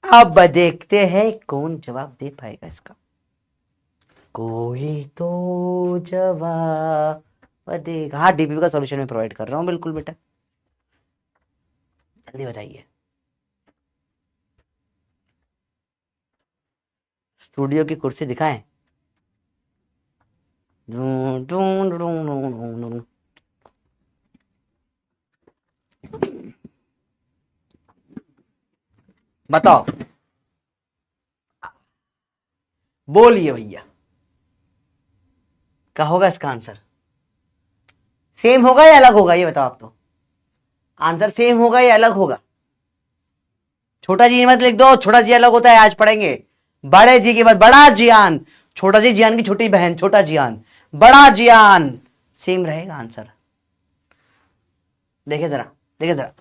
अब देखते हैं कौन जवाब दे पाएगा इसका। कोई तो जवाब देगा। हाँ डीपी का सॉल्यूशन में प्रोवाइड कर रहा हूं बिल्कुल बेटा, जल्दी बताइए। स्टूडियो की कुर्सी दिखाएं। बताओ, बोलिए भैया, क्या होगा इसका आंसर? सेम होगा या अलग होगा ये बताओ आप तो। आंसर सेम होगा या अलग होगा? छोटा जी मत लिख दो, छोटा जी अलग होता है, आज पढ़ेंगे। बड़े जी के बाद बड़ा जियान, छोटा जी जियान की छोटी बहन, छोटा जियान, बड़ा जियान, सेम रहेगा आंसर। देखे जरा, देखे जरा,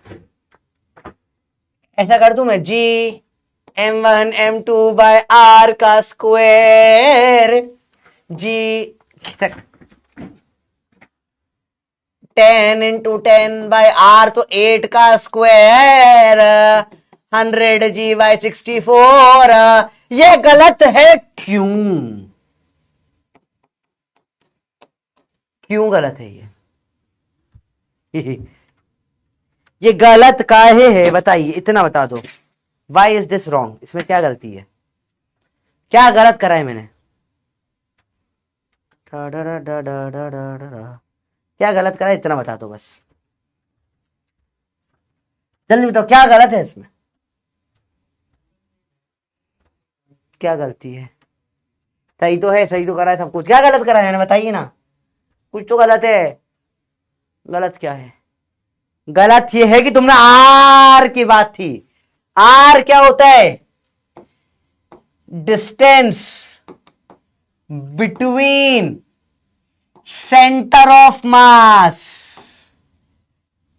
ऐसा कर दूं मैं, जी m1m2/r का स्क्वायर, जी 10 × 10/r तो 8 का स्क्वायर, 100g/64। ये गलत है, क्यों? क्यों गलत है ये? ये गलत काहे है बताइए, इतना बता दो। Why is this wrong? इसमें क्या गलती है, क्या गलत करा है मैंने? क्या गलत करा है, इतना बता दो बस, जल्दी बताओ क्या गलत है इसमें, क्या गलती है? सही तो है, सही तो करा है सब कुछ, क्या गलत करा है मैंने बताइए ना, कुछ तो गलत है। गलत क्या है? गलत ये है कि तुमने आर की बात थी। आर क्या होता है? Distance between centre of mass.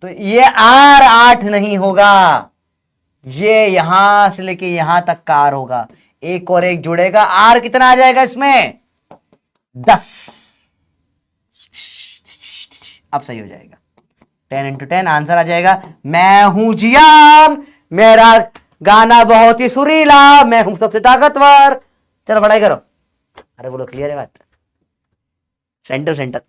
तो ये आर 8 नहीं होगा, ये यहां से लेके यहां तक का आर होगा, एक और एक जुड़ेगा, आर कितना आ जाएगा इसमें? 10। अब सही हो जाएगा, 10 × 10 आंसर आ जाएगा। मैं हूं जियान, मेरा गाना बहुत ही सुरीला, मैं हूं सबसे ताकतवर। चलो पढ़ाई करो। अरे बोलो क्लियर है बात? Centre centre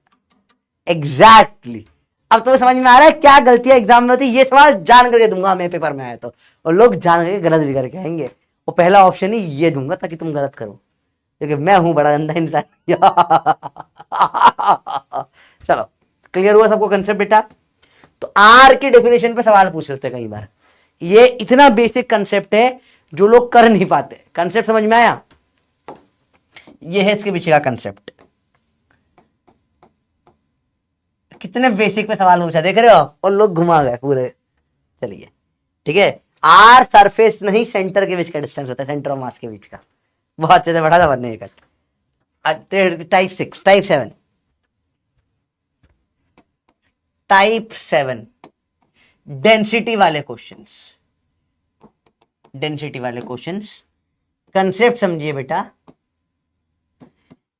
exactly. अब तुम्हें समझ में आ रहा है क्या गलतियां एग्जाम में होती है? ये सवाल जान करके दूंगा मैं पेपर में आया तो, और लोग जान करके गलत भी करके आएंगे, और पहला ऑप्शन ही ये दूंगा ताकि तुम गलत करो, क्योंकि मैं हूं बड़ा गंदा इंसान। चलो क्लियर हुआ सबको कंसेप्ट बेटा? तो आर की डेफिनेशन पे सवाल पूछ लेते कई बार, ये इतना बेसिक कंसेप्ट है जो लोग कर नहीं पाते। कंसेप्ट समझ में आया? ये है इसके पीछे का कंसेप्ट। कितने बेसिक पे सवाल पूछा देख रहे हो, और लोग घुमा गए पूरे। चलिए ठीक है, आर सरफेस नहीं सेंटर के बीच का डिस्टेंस होता है, सेंटर ऑफ मास के बीच का। बहुत अच्छे से बढ़ा था बनने का। टाइप 6, टाइप 7, टाइप 7 डेंसिटी वाले क्वेश्चंस, डेंसिटी वाले क्वेश्चंस। कंसेप्ट समझिए बेटा,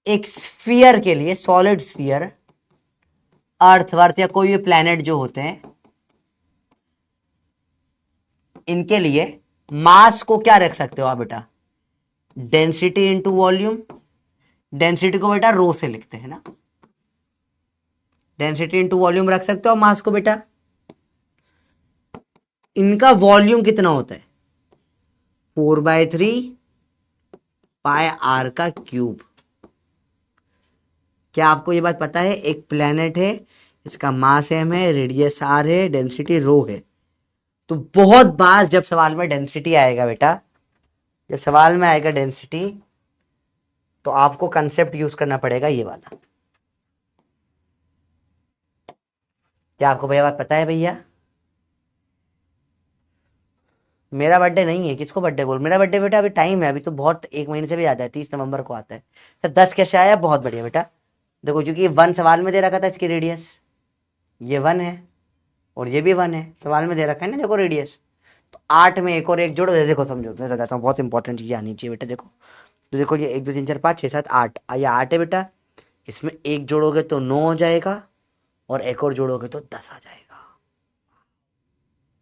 एक स्फीयर के लिए, सॉलिड स्फीयर, अर्थ वर्थ या कोई भी प्लैनेट जो होते हैं, इनके लिए मास को क्या रख सकते हो आप बेटा? Density into volume. डेंसिटी को बेटा रो से लिखते हैं ना, डेंसिटी इंटू वॉल्यूम रख सकते हो मास को बेटा। इनका वॉल्यूम कितना होता है? 4/3 पाई आर का क्यूब। क्या आपको ये बात पता है? एक प्लेनेट है इसका मास m है, रेडियस r है, डेंसिटी रो है। तो बहुत बार जब सवाल में डेंसिटी आएगा बेटा, जब सवाल में आएगा डेंसिटी, तो आपको कंसेप्ट यूज करना पड़ेगा ये वाला। क्या आपको भैया बात पता है भैया? मेरा बर्थडे नहीं है, किसको बर्थडे बोल? मेरा बर्थडे बेटा अभी टाइम है, अभी तो बहुत, 1 महीने से भी आता है, 30 नवंबर को आता है। सर 10 कैसे आया? बहुत बढ़िया बेटा, देखो क्योंकि ये 1 सवाल में दे रखा था, इसकी रेडियस ये 1 है और ये भी 1 है, सवाल में दे रखा है ना, देखो रेडियस। तो 8 में एक और एक जोड़ो, देखो समझो, मैं बताता हूँ, बहुत इंपॉर्टेंट चीज आनी चाहिए बेटा। देखो तो देखो ये 1 2 3 4 5 6 7 8, ये 8 है बेटा, इसमें एक जोड़ोगे तो 9 हो जाएगा और एक और जोड़ोगे तो 10 आ जाएगा।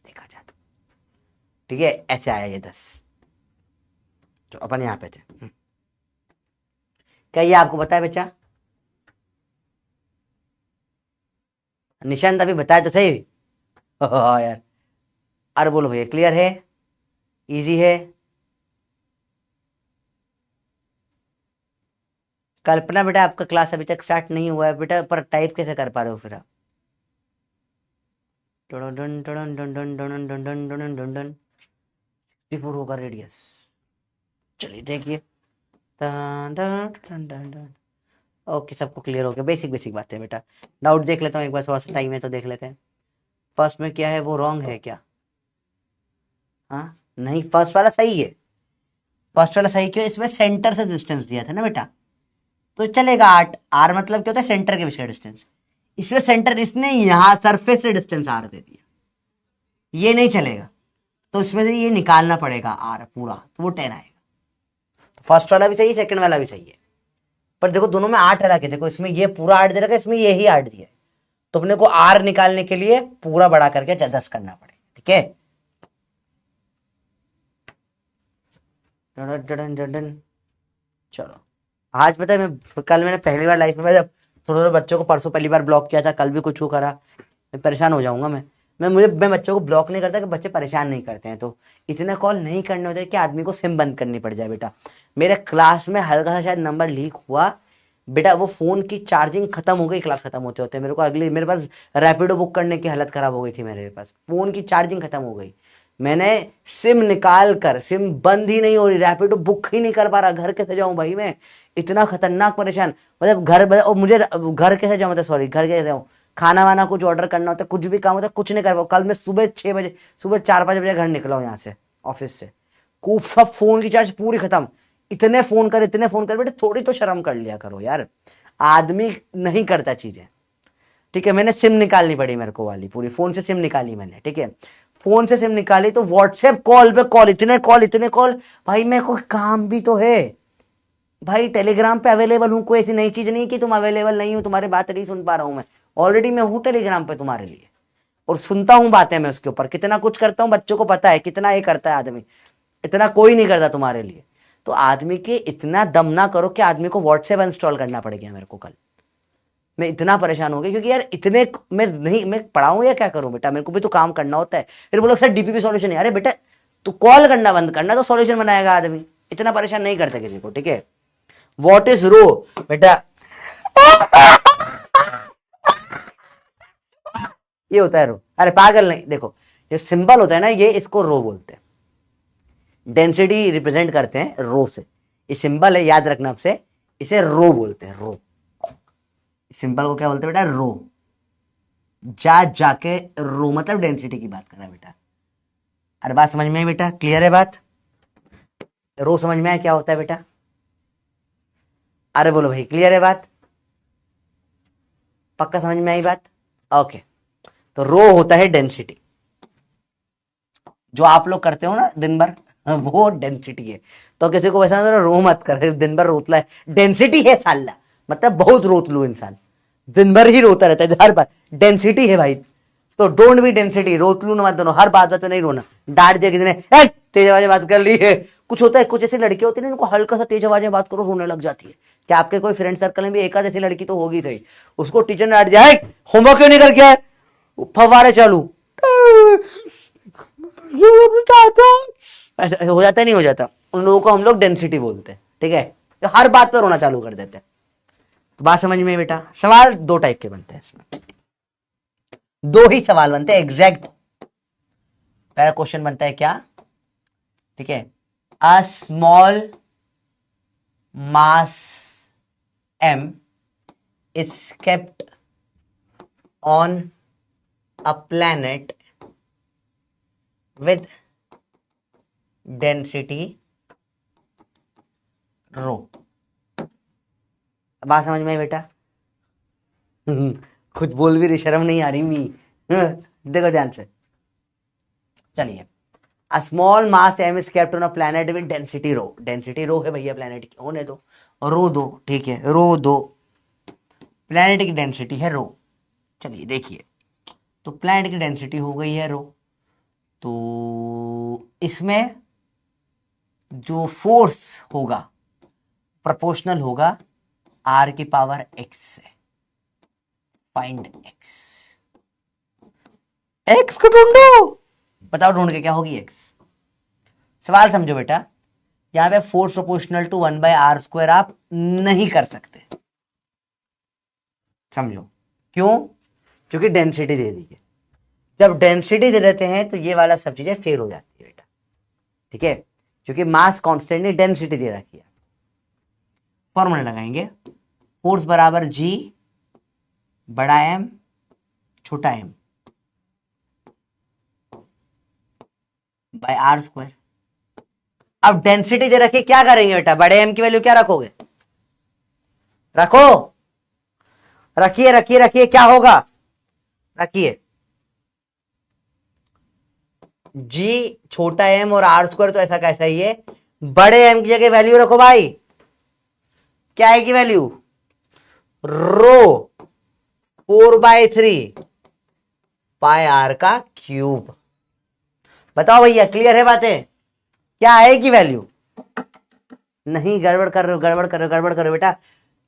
देखा जाए तो ठीक है, ऐसे आया ये 10। तो अपन यहाँ पे थे। क्या ये आपको पता है बच्चा? निशांत अभी बताया तो सही। यार, अरे बोलो भैया, क्लियर है? इजी है? कल्पना बेटा आपका क्लास अभी तक स्टार्ट नहीं हुआ है बेटा, पर टाइप कैसे कर पा रहे हो फिर आप? होगा रेडियस, चलिए देखिए। ओके, सबको क्लियर हो गया? बेसिक बेसिक बातें बेटा, डाउट देख लेता हूँ एक बार, थोड़ा सा टाइम है तो देख लेते हैं। फर्स्ट में क्या है, वो रॉन्ग है क्या? हाँ नहीं, फर्स्ट वाला सही है। फर्स्ट वाला सही क्यों? इसमें सेंटर से डिस्टेंस दिया था ना बेटा, तो चलेगा 8। आर मतलब क्या होता है? सेंटर के बीच का डिस्टेंस। इसमें सेंटर, इसने यहां सरफेस से डिस्टेंस आर दे दिया, ये नहीं चलेगा, तो इसमें से ये निकालना पड़ेगा आर पूरा, तो वो 10 आएगा। तो फर्स्ट वाला भी सही है, सेकंड वाला भी सही है, पर देखो दोनों में 8 रखे, देखो इसमें ये पूरा 8 दे रखा है, इसमें यही 8 दिया है, तो अपने को आर निकालने के लिए पूरा बढ़ा करके 10 करना पड़ेगा। ठीक है, चलो। आज पता है, मैं कल, मैंने पहली बार लाइफ में, जब थोड़े थोड़े बच्चों को परसों पहली बार ब्लॉक किया था, कल भी कुछ करा, मैं परेशान हो जाऊंगा। मैं बच्चों को ब्लॉक नहीं करता कि बच्चे परेशान नहीं करते हैं, तो इतने कॉल नहीं करने होते कि आदमी को सिम बंद करनी पड़ जाए बेटा। मेरे क्लास में हल्का सा शायद नंबर लीक हुआ बेटा, वो फोन की चार्जिंग खत्म हो गई क्लास खत्म होते होते, मेरे को अगली, मेरे पास रैपिडो बुक करने की हालत खराब हो गई थी, मेरे पास फोन की चार्जिंग खत्म हो गई। मैंने सिम निकाल कर, सिम बंद ही नहीं हो रही, रैपिडो बुक ही नहीं कर पा रहा, घर कैसे जाऊं भाई मैं, इतना खतरनाक परेशान। मतलब घर, और मुझे घर कैसे जाऊं, मतलब सॉरी, घर कैसे जाऊं, खाना वाना कुछ ऑर्डर करना होता है, कुछ भी काम होता है, कुछ नहीं कर पाऊँ। कल मैं सुबह 6 बजे, सुबह 4 5 बजे घर निकला हूँ यहाँ से, ऑफिस से, खूब सब फोन की चार्ज पूरी खत्म। इतने फोन कर बेटे, थोड़ी तो शर्म कर लिया करो यार, आदमी नहीं करता चीजें। ठीक है, मैंने सिम निकालनी पड़ी मेरे को वाली, पूरी फोन से सिम निकाली मैंने। ठीक है, फोन से सिम निकाली तो व्हाट्सएप कॉल पे कॉल, इतने कॉल भाई, मेरे को काम भी तो है भाई, टेलीग्राम पे अवेलेबल हूं, कोई ऐसी नई चीज नहीं कि तुम अवेलेबल नहीं हो, तुम्हारी बात नहीं सुन पा रहा हूं मैं, ऑलरेडी मैं हूं टेलीग्राम पे तुम्हारे लिए, और सुनता हूं बातें मैं उसके ऊपर, कितना कुछ करता हूं, बच्चों को पता है कितना ये करता है आदमी, इतना कोई नहीं करता तुम्हारे लिए। तो आदमी के इतना दम ना करो कि आदमी को व्हाट्सएप इंस्टॉल करना पड़ गया मेरे को कल, मैं इतना परेशान हो गया, क्योंकि यार इतने, मैं पढ़ाऊं या क्या करूं बेटा, मेरे को भी तो काम करना होता है। फिर बोलो सर डीपीपी सॉल्यूशन है, अरे बेटा तू कॉल करना बंद करना तो सॉल्यूशन बनाएगा आदमी, इतना परेशान नहीं करता किसी को। ठीक है, व्हाट इज रो बेटा? ये होता है रो, अरे पागल नहीं, देखो ये सिंबल होता है ना, ये इसको रो बोलते हैं, डेंसिटी रिप्रेजेंट करते हैं रो से, ये सिंबल है, याद रखना आपसे, इसे रो बोलते हैं, रो। सिंबल को क्या बोलते हैं बेटा? रो। जाके रो मतलब डेंसिटी की बात कर रहा है बेटा। अरे बात समझ में आई बेटा? क्लियर है बात? रो समझ में आया क्या होता है बेटा? अरे बोलो भाई, क्लियर है बात? पक्का समझ में आई बात? ओके, तो रो होता है डेंसिटी, जो आप लोग करते हो ना दिन भर, वो डेंसिटी है। तो किसी को वैसा रो मत कर, दिन भर रोतला है, डेंसिटी है साला, मतलब बहुत रोतलू इंसान, दिन भर ही रोता रहता है हर बार, डेंसिटी है भाई। तो डोंट बी डेंसिटी, रोतलू ना मत दोनों, हर बात में नहीं रोना। डांट दिया किसी ने, तेज आवाज में बात कर ली है, कुछ होता है, कुछ ऐसी लड़की होती है उनको हल्का सा तेज आवाज में बात करो रोने लग जाती है। क्या आपके कोई फ्रेंड सर्कल में भी एक आध ऐसी लड़की तो होगी सही, उसको टीचर ने डांट दिया, होमवर्क क्यों नहीं करके आए, फव्वारे चालू, ऐसा हो जाता नहीं हो जाता, उन लोगों को हम लोग डेंसिटी बोलते हैं। ठीक है, तो हर बात पर रोना चालू कर देते हैं। तो बात समझ में बेटा? सवाल 2 टाइप के बनते हैं इसमें, दो ही सवाल बनते हैं एग्जैक्ट। पहला क्वेश्चन बनता है क्या, ठीक है, a small mass m is kept on a planet with density rho। बात समझ में आई बेटा? खुद बोल भी रही, शर्म नहीं आ रही मी। देखो ध्यान से, चलिए, a small mass m is kept on a planet with density rho। Density rho है भैया प्लेनेट की, होने दो, रो दो, ठीक है, रो दो, प्लेनेट की डेंसिटी है रो। चलिए देखिए, तो प्लेनेट की डेंसिटी हो गई है रो, तो इसमें जो फोर्स होगा प्रोपोर्शनल होगा r की पावर x से। फाइंड x को ढूंढो, बताओ ढूंढ के क्या होगी x। सवाल समझो बेटा, यहां पे फोर्स प्रोपोर्शनल टू 1/r² आप नहीं कर सकते, समझो क्यों? क्योंकि डेंसिटी दे दी है। जब डेंसिटी दे देते हैं तो ये वाला सब चीजें फेल हो जाती है बेटा, ठीक है, क्योंकि मास कांस्टेंट ने डेंसिटी दे रखी है। फॉर्मूला लगाएंगे, फोर्स बराबर g बड़ा M छोटा m बाय r²। अब डेंसिटी दे रखी, क्या करेंगे बेटा, बड़े m की वैल्यू क्या रखोगे, रखो, रखिए रखिए रखिए, क्या होगा, रखिए g छोटा m और r² तो ऐसा कैसा ही है, बड़े m की जगह वैल्यू रखो भाई, क्या है की वैल्यू, रो 4/3 पाई r का क्यूब। बताओ भैया, क्लियर है बातें, क्या है की वैल्यू? नहीं, गड़बड़ कर रहे हो, गड़बड़ कर रहे हो, गड़बड़ कर रहे हो बेटा,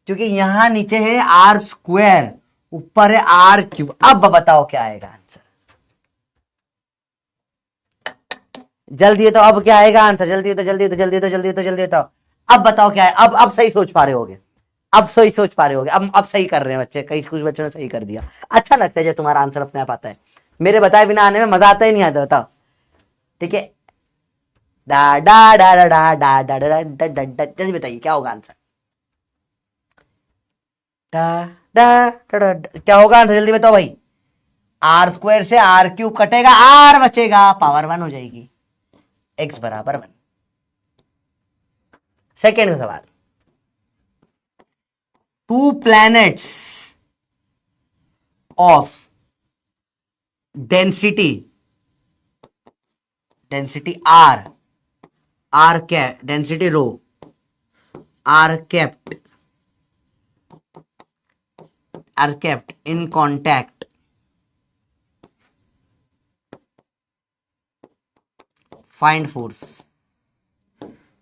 क्योंकि यहां नीचे है r², ऊपर है r³। अब बताओ क्या आएगा आंसर, जल्दी तो, अब क्या आएगा आंसर, जल्दी तो, जल्दी तो, जल्दी तो, जल्दी तो, जल्दी तो, अब बताओ क्या है। अब सही सोच पा रहे होगे, अब सही सोच पा रहे होगे, अब सही कर रहे हैं बच्चे, कई कुछ बच्चों ने सही कर दिया। अच्छा लगता है जब तुम्हारा आंसर अपने आप आता है, मेरे बताए बिना आने में मजा आता ही नहीं आता, बताओ, ठीक है। डा डा डा डा डा डा डा डा डा डा डा, जल्दी बताइए क्या होगा आंसर, डा डा डा डा, क्या होगा आंसर, जल्दी बताओ भाई। r² से r³ कटेगा, r बचेगा, पावर 1 हो जाएगी, x बराबर 1। सेकेंड सवाल, to planets of density r cap, density rho, r kept in contact, find force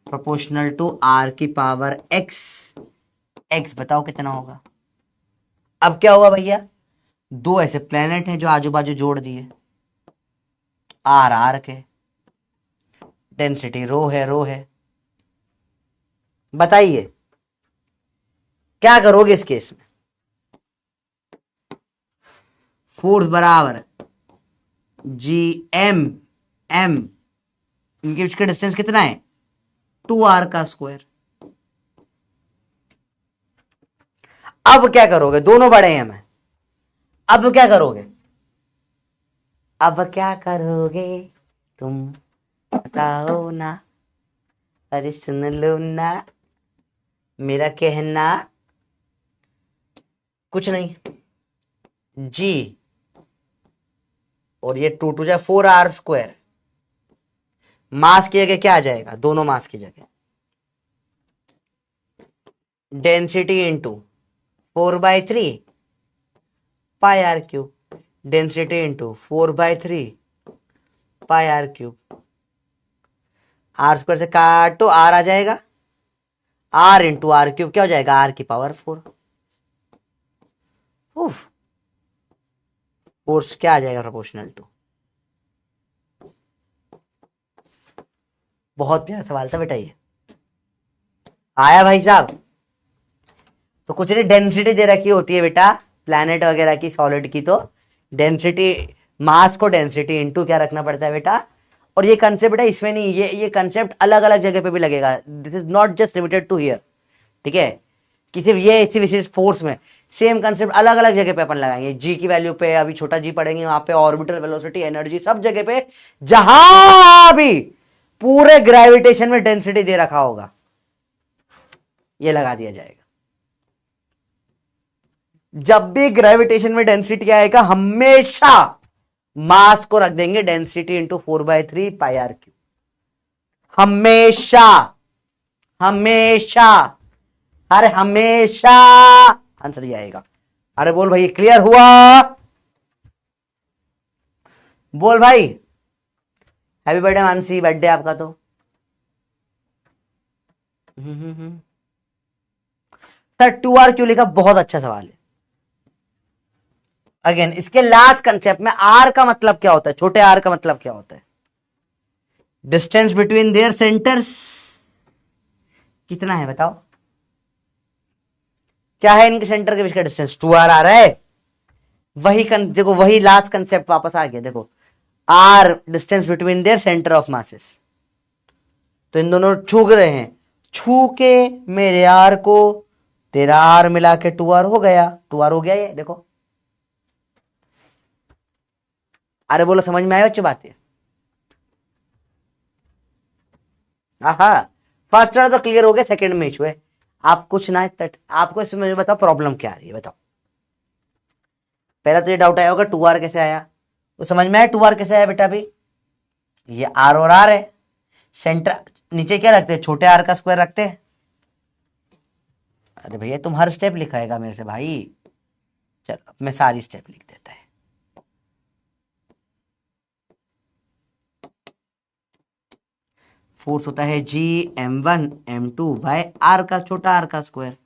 proportional to r की पावर x। x बताओ कितना होगा। अब क्या होगा भैया, दो ऐसे प्लेनेट हैं जो आजू बाजू जोड़ दिए, r के, डेंसिटी रो है, बताइए क्या करोगे इस केस में। फोर्स बराबर जी एम, इनके बीच का डिस्टेंस कितना है, 2r का स्क्वायर। अब क्या करोगे, दोनों बड़े हैं हमें, अब क्या करोगे, अब क्या करोगे तुम बताओ ना, अरे सुन लो ना मेरा कहना, कुछ नहीं, जी और ये 2 2 4r², मास की जगह क्या आ जाएगा, दोनों मास की जगह डेंसिटी इंटू 4/3 पाई r³, डेंसिटी इंटू 4/3 पाई r³, r² से काटो, r आ जाएगा, r इंटू r³ क्या हो जाएगा, r की पावर 4। फोर्स क्या आ जाएगा, प्रोपोर्शनल टू। बहुत प्यारा सवाल था बेटा ये, आया भाई साहब। तो कुछ नहीं, डेंसिटी दे रखी होती है बेटा प्लैनेट वगैरह की, सॉलिड की, तो डेंसिटी, मास को डेंसिटी इनटू क्या रखना पड़ता है बेटा। और ये कंसेप्ट है इसमें नहीं, ये कंसेप्ट अलग अलग जगह पे भी लगेगा, this is not just limited to here, ठीक है, कि सिर्फ ये इसी विशेष फोर्स में, सेम कंसेप्ट अलग अलग जगह पे अपन लगाएंगे। जी की वैल्यू पे अभी छोटा जी पढ़ेंगे, वहां पे ऑर्बिटल वेलोसिटी, एनर्जी, सब जगह पे जहां भी पूरे ग्रेविटेशन में डेंसिटी दे रखा होगा ये लगा दिया जाएगा। जब भी ग्रेविटेशन में डेंसिटी आएगा हमेशा मास को रख देंगे density into 4/3 pi R cube, हमेशा, हमेशा, अरे हमेशा आंसर ये आएगा। अरे बोल भाई क्लियर हुआ, बोल भाई। हैप्पी बर्थडे मानसी, बर्थडे आपका तो। सर 2R क्यों लिखा, बहुत अच्छा सवाल है। अगेन इसके लास्ट कंसेप्ट में आर का मतलब क्या होता है, छोटे आर का मतलब क्या होता है, डिस्टेंस बिटवीन देयर सेंटर्स कितना है बताओ, क्या है इनके सेंटर के बीच का डिस्टेंस, 2R आ रहा है। देखो वही लास्ट कंसेप्ट वापस आ गया, देखो R distance between their centre of masses, तो इन दोनों छू रहे हैं, छू के मेरे आर को तेरा आर मिला के 2R हो गया, 2R हो गया ये देखो। अरे बोलो समझ में आया बच्चों बात है। हाँ फर्स्ट वाला तो क्लियर हो गया, सेकंड में इशू है। आप कुछ ना आपको इसमें बताओ प्रॉब्लम क्या आ रही है बताओ। पहला तो ये डाउट आया होगा 2R कैसे आया, तो समझ में आया 2R कैसे आया बेटा। अभी ये आर और आर है, सेंटर नीचे क्या रखते हैं, छोटे आर का स्क्वायर रखते हैं। अरे भैया तुम हर स्टेप लिखाएगा मेरे से भाई, चलो मैं सारी स्टेप लिख देता है। फोर्स होता है G m1 m2 by are का छोटा आर का स्क्वायर।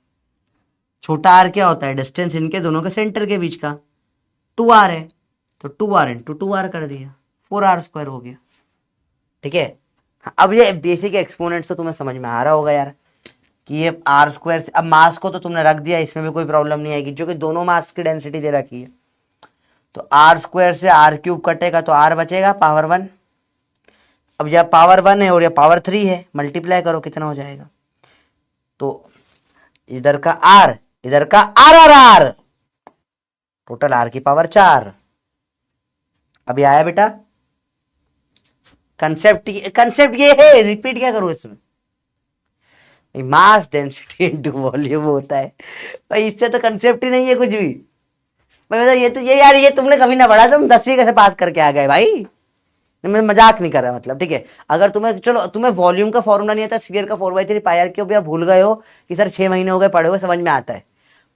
छोटा आर क्या होता है, डिस्टेंस इनके दोनों के सेंटर के बीच का, 2R है तो 2R इंटू 2R कर दिया, 4R स्क्वायर हो गया, ठीक है। अब ये बेसिक एक्सपोनेंट्स तो तुम्हें समझ में आ रहा होगा यार कि ये आर स्क्वायर से, अब मास को तो तुमने रख दिया, इसमें भी कोई प्रॉब्लम नहीं आएगी, जो कि दोनों मास की डेंसिटी दे रखी है। तो आर स्क्वायर से आर क्यूब कटेगा तो आर बचेगा पावर 1। अब यह पावर 1 है और यह पावर 3 है, मल्टीप्लाई करो कितना हो जाएगा, तो इधर का आर इधर का R R R, total R की पावर 4। अभी आया बेटा कंसेप्ट ये है, रिपीट क्या करूं इसमें, मास डेंसिटी इनटू वॉल्यूम होता है भाई, इससे तो कंसेप्ट ही नहीं है कुछ भी भाई। ये तो ये यार ये तुमने कभी ना पढ़ा, तुम 10वीं कैसे पास करके आ गए भाई, मैं मजाक नहीं कर रहा मतलब, ठीक है। अगर तुम्हें चलो तुम्हें वॉल्यूम का फॉर्मूला नहीं आता, स्फीयर का 4/3 पाई आर क्यूब भी आप भूल गए हो कि सर 6 महीने हो गए पढ़े हुए, समझ में आता है,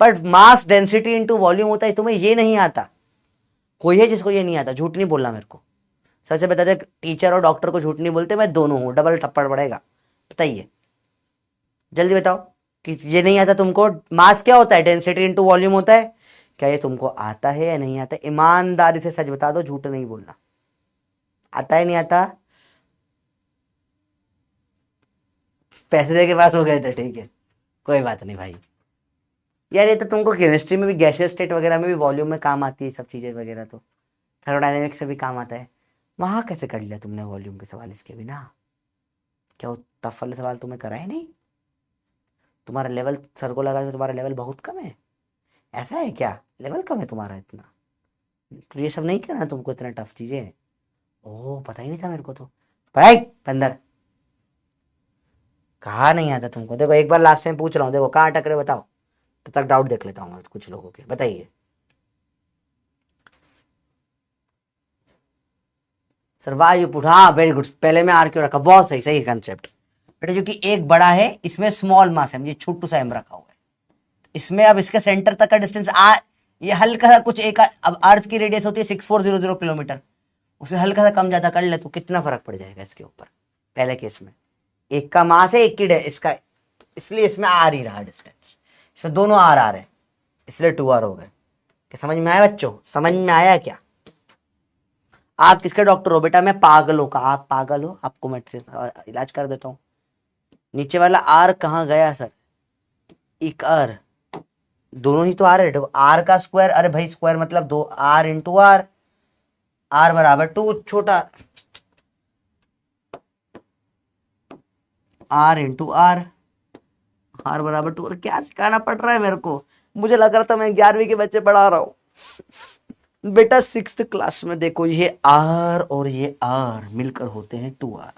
पर मास डेंसिटी इनटू वॉल्यूम होता है, तुम्हें ये नहीं आता। कोई है जिसको ये नहीं आता, झूठ नहीं बोलना मेरे को, सबसे बता दे, टीचर और डॉक्टर को झूठ नहीं बोलते, मैं दोनों हूं, डबल थप्पड़ पड़ेगा। बताइए जल्दी बताओ कि ये नहीं आता तुमको, मास क्या होता है, डेंसिटी इनटू वॉल्यूम होता है, क्या ये तुमको आता है या नहीं आता, ईमानदारी से सच बता दो, झूठ नहीं बोलना, आता है नहीं आता। पैसे दे के पास हो गए थे, ठीक है कोई बात नहीं भाई। यार ये तो तुमको केमिस्ट्री में भी, गैसियस स्टेट वगैरह में भी वॉल्यूम में काम आती है सब चीजें वगैरह, तो थर्मोडायनेमिक्स से भी काम आता है। वहां कैसे कर लिया तुमने वॉल्यूम के सवाल इसके बिना, क्या वो टफ वाले सवाल तुम्हें कराए नहीं, तुम्हारा लेवल सर को लगा कि तुम्हारा लेवल बहुत कम है, ऐसा है क्या, लेवल कम है तुम्हारा इतना, तो ये सब नहीं करना तुमको इतना टफ चीजें। ओह पता ही नहीं था मेरे को, तो पढ़ाई अंदर कहा नहीं आता तुमको। देखो एक बार लास्ट टाइम पूछ रहा हूँ, देखो कहाँ अटक रहे बताओ, तो तक डाउट देख लेता हूँ कुछ लोगों के, बताइए। सर वायु पुट, हाँ वेरी गुड, पहले मैं आर क्यों रखा, बहुत सही, सही कंसेप्ट बेटा, जो कि एक बड़ा है इसमें स्मॉल मास है, ये छोटू सा एम रखा हुआ है इसमें। अब इसके सेंटर तक का डिस्टेंस ये हल्का सा कुछ एक, अब अर्थ की रेडियस होती है 6400 किलोमीटर, उसे हल्का सा कम ज्यादा कर ले तो कितना फर्क पड़ जाएगा इसके ऊपर। पहले केस में एक का मास है, एक की इसका, इसलिए इसमें आर ही रहा डिस्टेंस, इसमें दोनों आर आ रहे हैं, इसलिए 2R हो गए। क्या समझ में आया बच्चों, समझ में आया क्या। आप किसके डॉक्टर हो बेटा, मैं पागल हो का, आप पागल हो, आपको मैं इलाज कर देता हूं। नीचे वाला आर कहाँ गया सर, एक आर, दोनों ही तो आर है, आर का स्क्वायर, अरे भाई स्क्वायर मतलब 2r इंटू आर, आर बराबर 2 छोटा, आर इंटू आर, आर बराबर 2। और क्या सिखाना पड़ रहा है मेरे को, मुझे लग रहा था मैं 11वीं के बच्चे पढ़ा रहा हूं बेटा। 6th क्लास में देखो, ये आर और ये आर मिलकर होते हैं 2r।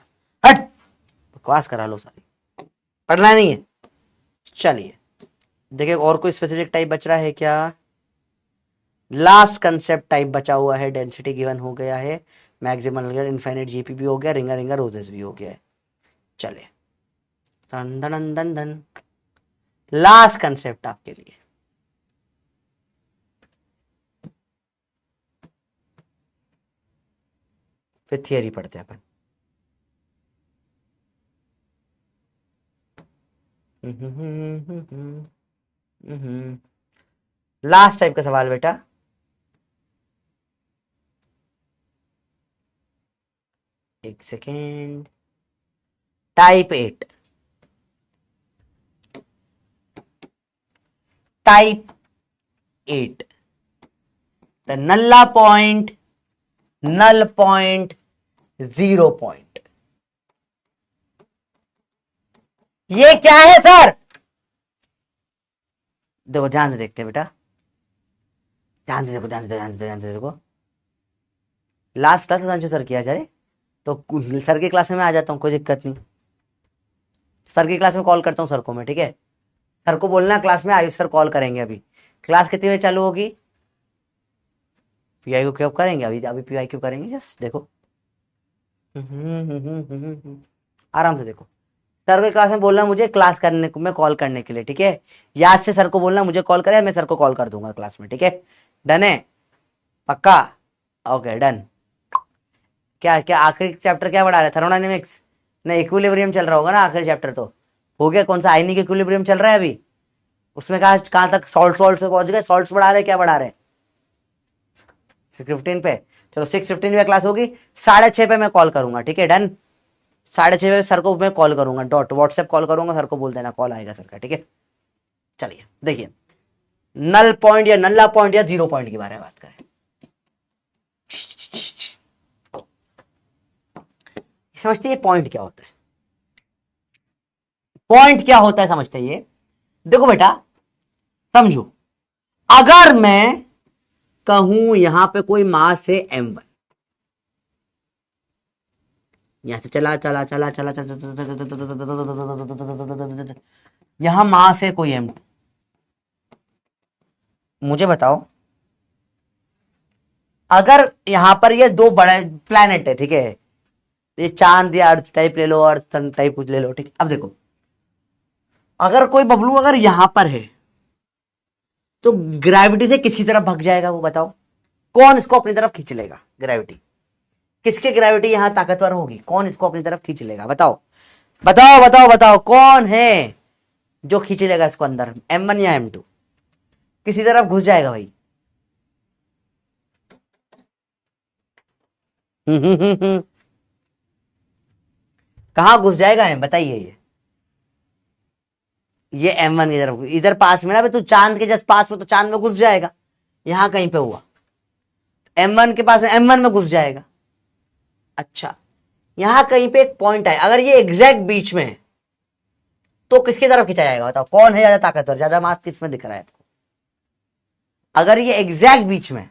हट, बकवास करा लो सारी, पढ़ना नहीं है। चलिए देखिए और कोई स्पेसिफिक टाइप बच रहा है क्या? लास्ट कंसेप्ट टाइप बचा हुआ है, डेंसिटी गिवन हो गया है, मैक्सिमम इनफाइनाइट जीपी भी हो गया, रिंगा रिंगा रोजेस भी हो गया है। चले दन दन दन दन, लास्ट कंसेप्ट आपके लिए। फिर थियरी पढ़ते हैं अपन। लास्ट टाइप का सवाल बेटा, एक second. Type 8, type 8, the null point, null point, 0 point. ये क्या है सर? देखो ध्यान से देखते हैं बेटा, ध्यान से देखो, ध्यान से ध्यान से ध्यान से देखो। लास्ट क्लास संजय सर किया जाए तो सर की क्लास में मैं आ जाता हूँ, कोई दिक्कत नहीं। सर की क्लास में कॉल करता हूँ सर को मैं, ठीक है? सर को बोलना क्लास में आयुष सर कॉल करेंगे। अभी क्लास कितने बजे चालू होगी? पीआई क्यू करेंगे अभी, अभी पीआई क्यू करेंगे। यस देखो, आराम से देखो। सर को क्लास में बोलना मुझे क्लास करने को, मैं कॉल करने के लिए, ठीक है? याद से सर को बोलना मुझे कॉल करे, मैं सर को कॉल कर दूंगा क्लास में, ठीक है? डन है? पक्का? Okay done. क्या क्या आखिरी चैप्टर क्या पढ़ा रहे? थर्मोडायनेमिक्स? नहीं, इक्विलिब्रियम चल रहा होगा ना आखिरी चैप्टर तो। हो गया? कौन सा आयनिक इक्विलिब्रियम चल रहा है अभी? उसमें कहां तक सॉल्ट से पहुंच गए? सॉल्ट्स बढ़ा रहे, क्या बढ़ा रहे? 6:15 पे? चलो 6:15 पे क्लास होगी, 6:30 पे मैं कॉल करूंगा, ठीक है? डन। 6:30 पे सर को मैं कॉल करूंगा, डॉट व्हाट्सएप कॉल करूंगा, सर को बोल देना कॉल आएगा सर का, ठीक है? चलिए देखिए, नल पॉइंट या नल्ला पॉइंट या 0 पॉइंट के बारे में बात करें। समझते हैं पॉइंट क्या होता है? पॉइंट क्या होता है समझते हैं ये? देखो बेटा समझो, अगर मैं कहूं यहां पे कोई मास है m1, यहां से चला चला चला चला यहां मास है कोई m2। मुझे बताओ, अगर यहां पर ये दो बड़े प्लैनेट है, ठीक है? ये चांद या अर्थ टाइप ले लो, अर्थ सन टाइप कुछ ले लो, ठीक? अब देखो, अगर कोई बबलू अगर यहां पर है तो ग्रेविटी से किसकी तरफ भाग जाएगा वो बताओ? कौन इसको अपनी तरफ खींच लेगा? ग्रेविटी, किसकी ग्रेविटी यहां ताकतवर होगी? कौन इसको अपनी तरफ खींच लेगा? बताओ बताओ बताओ बताओ, कौन है जो खींच लेगा इसको अंदर? m1 या m2? किसी तरफ घुस जाएगा भाई। कहां घुस जाएगा है बताइए? ये m1 की तरफ, इधर पास में ना, तू चांद के जस्ट पास में, तो चांद में घुस जाएगा। यहां कहीं पे हुआ, m1 के पास में, m1 में घुस जाएगा। अच्छा, यहां कहीं पे एक पॉइंट है, अगर ये एग्जैक्ट बीच में है तो किसकी तरफ खींचा जाएगा? बताओ कौन है ज्यादा ताकतवर, ज्यादा मास किसमें दिख रहा है आपको? अगर ये एग्जैक्ट बीच में,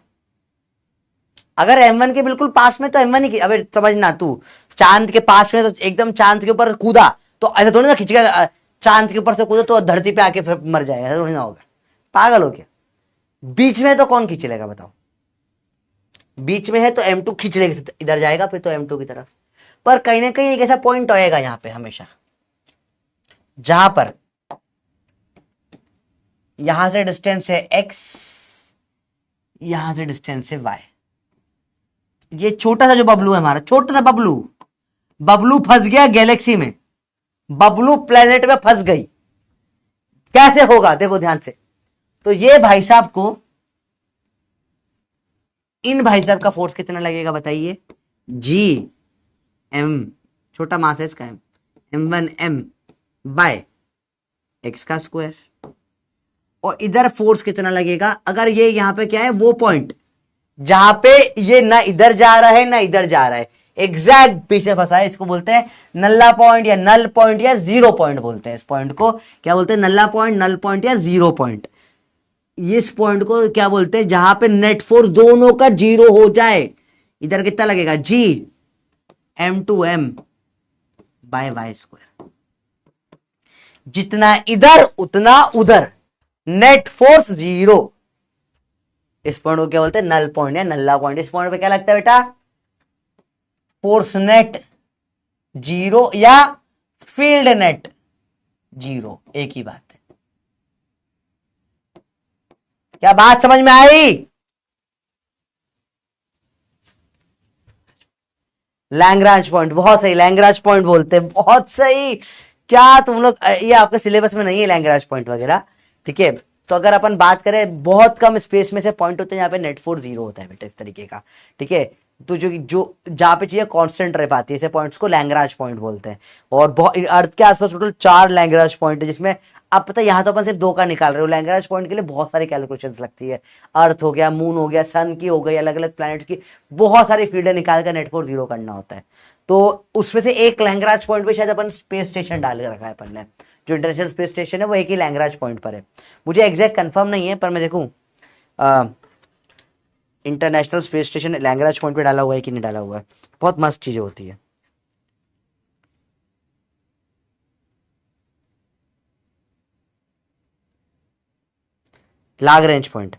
अगर m1 के बिल्कुल पास में तो m1 ही, अबे समझना तू, चांद के पास में तो एकदम चांद के ऊपर कूदा तो ऐसा थोड़ी ना खींच गया, चांद के ऊपर से कूदा तो धरती पे आके फिर मर जाएगा, ऐसा थोड़ी ना होगा। पागल हो क्या? बीच में तो कौन खींच लेगा बताओ? बीच में है तो m2 खींच लेगा, इधर जाएगा फिर तो m2 की तरफ। पर कहीं ना कहीं एक ऐसा पॉइंट आएगा यहां पे हमेशा, जहां पर यहां से डिस्टेंस है x, यहां से डिस्टेंस है y। ये छोटा सा जो बबलू है हमारा, छोटा सा बबलू, बबलू फंस गया गैलेक्सी में, बबलू प्लेनेट में फंस गई। कैसे होगा देखो ध्यान से। तो ये भाई साहब को, इन भाई साहब का फोर्स कितना लगेगा बताइए? जी एम, छोटा मास है इसका, m1 m बाय x का स्क्वायर। और इधर फोर्स कितना लगेगा, अगर ये यहां पे क्या है वो पॉइंट जहां पे ये ना इधर जा रहा है ना इधर जा रहा है, एग्जैक्ट पीछे फंसा है, इसको बोलते हैं नल्ला पॉइंट या नल पॉइंट या जीरो पॉइंट बोलते हैं। इस पॉइंट को क्या बोलते हैं, नल्ला पॉइंट, नल पॉइंट या जीरो पॉइंट। इस पॉइंट को क्या बोलते हैं, जहां पे नेट फोर्स दोनों का जीरो हो जाए। इधर कितना लगेगा, जी M2M बाय वाई स्क्वायर, जितना इधर उतना उधर, नेट फोर्स जीरो। इस पॉइंट को क्या बोलते हैं, नल पॉइंट या नल्ला पॉइंट। इस पॉइंट पे क्या लगता है बेटा, फोर्स नेट जीरो या फील्ड नेट जीरो, एक ही बात है। क्या बात समझ में आई? लैग्रांज पॉइंट, बहुत सही, लैग्रांज पॉइंट बोलते हैं, बहुत सही। क्या तुम लोग, ये आपके सिलेबस में नहीं है लैग्रांज पॉइंट वगैरह, ठीक है। तो अगर अपन बात करें, बहुत कम स्पेस में से पॉइंट होते हैं जहां पे नेट फोर्स जीरो होता है बेटा, इस तरीके का, ठीक है। तो जो जो जहां पे चीजें कांस्टेंट रह पाती है, ऐसे पॉइंट्स को लैग्रांज पॉइंट बोलते हैं। और अर्थ के आसपास टोटल 4 लैग्रांज पॉइंट है, जिसमें अब पता है यहां तो अपन सिर्फ 2 का निकाल रहे हो। लैग्रांज पॉइंट के लिए बहुत सारी कैलकुलेशंस लगती है, अर्थ हो गया, मून हो गया, सन की हो गई, अलग अलग प्लैनेट की बहुत सारी फील्डें निकाल कर नेट फोर्स जीरो करना होता है। तो उसमें से एक लैग्रांज पॉइंट पे शायद अपन स्पेस स्टेशन डाल के रखा है अपन ने, जो इंटरनेशनल स्पेस स्टेशन है वो एक ही लैग्रांज पॉइंट पर है। मुझे एग्जैक्ट कंफर्म नहीं है, पर मैं देखूं international space station Lagrange point पे डाला हुआ है कि नहीं डाला हुआ है। बहुत मस्त चीजें होती है। Lagrange point,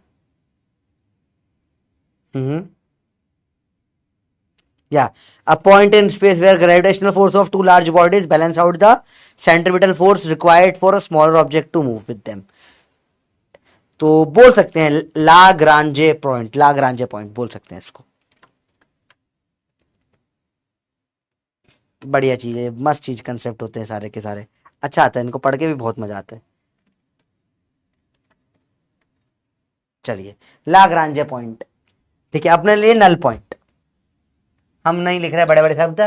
yeah, a point in space where gravitational force of two large bodies balance out the centripetal force required for a smaller object to move with them. तो बोल सकते हैं लाग्रांजे पॉइंट, लाग्रांजे पॉइंट बोल सकते हैं इसको। बढ़िया चीज है, मस्त चीज, कंसेप्ट होते हैं सारे के सारे, अच्छा आता है, इनको पढ़ के भी बहुत मजा आता है। चलिए, लाग्रांजे पॉइंट, ठीक है। अपने लिए नल पॉइंट हम नहीं लिख रहे बड़े बड़े शब्द,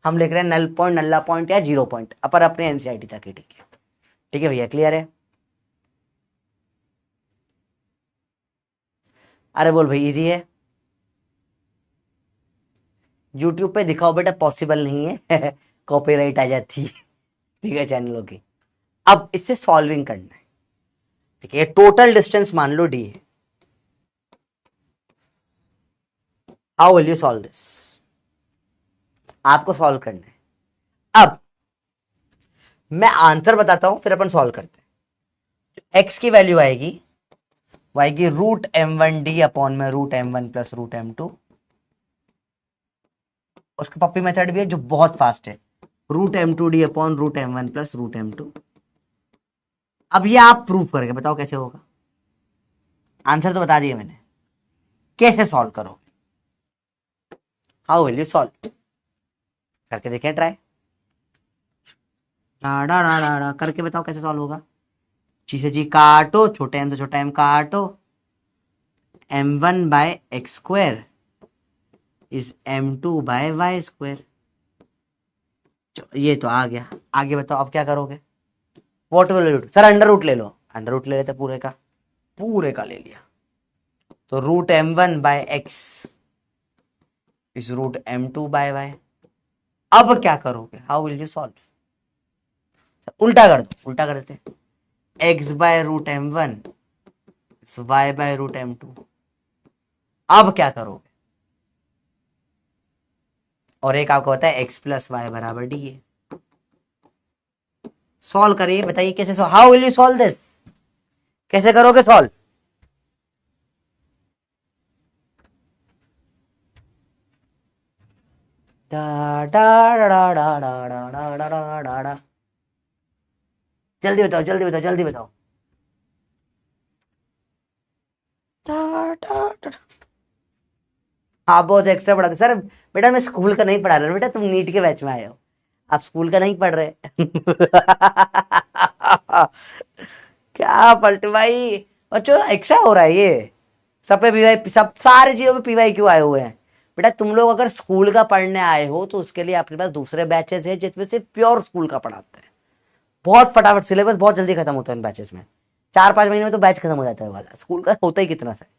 हम लिख रहे हैं नल पॉइंट, नल्ला पॉइंट या जीरो पॉइंट, अपर अपने एनसीईआरटी तक ही, ठीक है। ठीक है भैया, क्लियर है? अरे बोल भाई, इजी है। यूट्यूब पे दिखाओ बेटा, पॉसिबल नहीं है कॉपीराइट आ जाती है, ठीक है, चैनलों की। अब इससे सॉल्विंग करना है, ठीक है। टोटल डिस्टेंस मान लो डी है। How will you solve this, आपको सॉल्व करना है। अब मैं आंसर बताता हूं, फिर अपन सॉल्व करते हैं। एक्स की वैल्यू आएगी, वो आएगी √m1d अपॉन में √m1 प्लस √m2। उसका पप्पी मेथड भी है जो बहुत फास्ट है, √m2d upon √m1 plus √m2। अब ये आप प्रूव करके बताओ कैसे होगा। आंसर तो बता दिया मैंने, कैसे सॉल्व करोगे, हाउ विल यू सॉल्व, करके देखें ट्राई, डाडा डाडा करके बताओ कैसे सॉल्व होगा। जी से जी काटो, छोटे एम से छोटा एम काटो, m1 by X square is m2 by Y square. ये तो आ गया, आगे बताओ अब क्या करोगे। What will you, sir under root ले लो, अंडर रूट ले लेते पूरे का, पूरे का ले लिया, तो √m1 by X is √m2 by Y. अब क्या करोगे, हाउ विल यू सॉल्व, उल्टा कर दो, उल्टा कर देते हैं, x bye √m1 y bye √m2। अब क्या करोगे, और एक आपको पता है x प्लस वाई बराबर डी है। सॉल्व करिए, बताइए कैसे, how will you solve this, कैसे करोगे सॉल्व। डा डा डा डा डा डा डा डा डा डा डा, जल्दी बताओ, जल्दी बताओ, जल्दी बताओ। हाँ बहुत एक्स्ट्रा पढ़ाते सर। बेटा मैं स्कूल का नहीं पढ़ा रहा बेटा, तुम नीट के बैच में आए हो, आप स्कूल का नहीं पढ़ रहे क्या पलटू भाई, बच्चों एक्स्ट्रा हो रहा है ये सब पे पीवाई, सब सारी चीजों पे पीवाई क्यों आए हुए हैं बेटा। तुम लोग अगर स्कूल का पढ़ने आए हो तो उसके लिए आपके पास दूसरे बैचेस है जिसमें से प्योर स्कूल का पढ़ाते हैं, बहुत फटाफट सिलेबस बहुत जल्दी खत्म होता है इन बैचेस में। 4-5 महीने में तो बैच खत्म हो जाता है वाला, स्कूल का होता ही कितना सा है।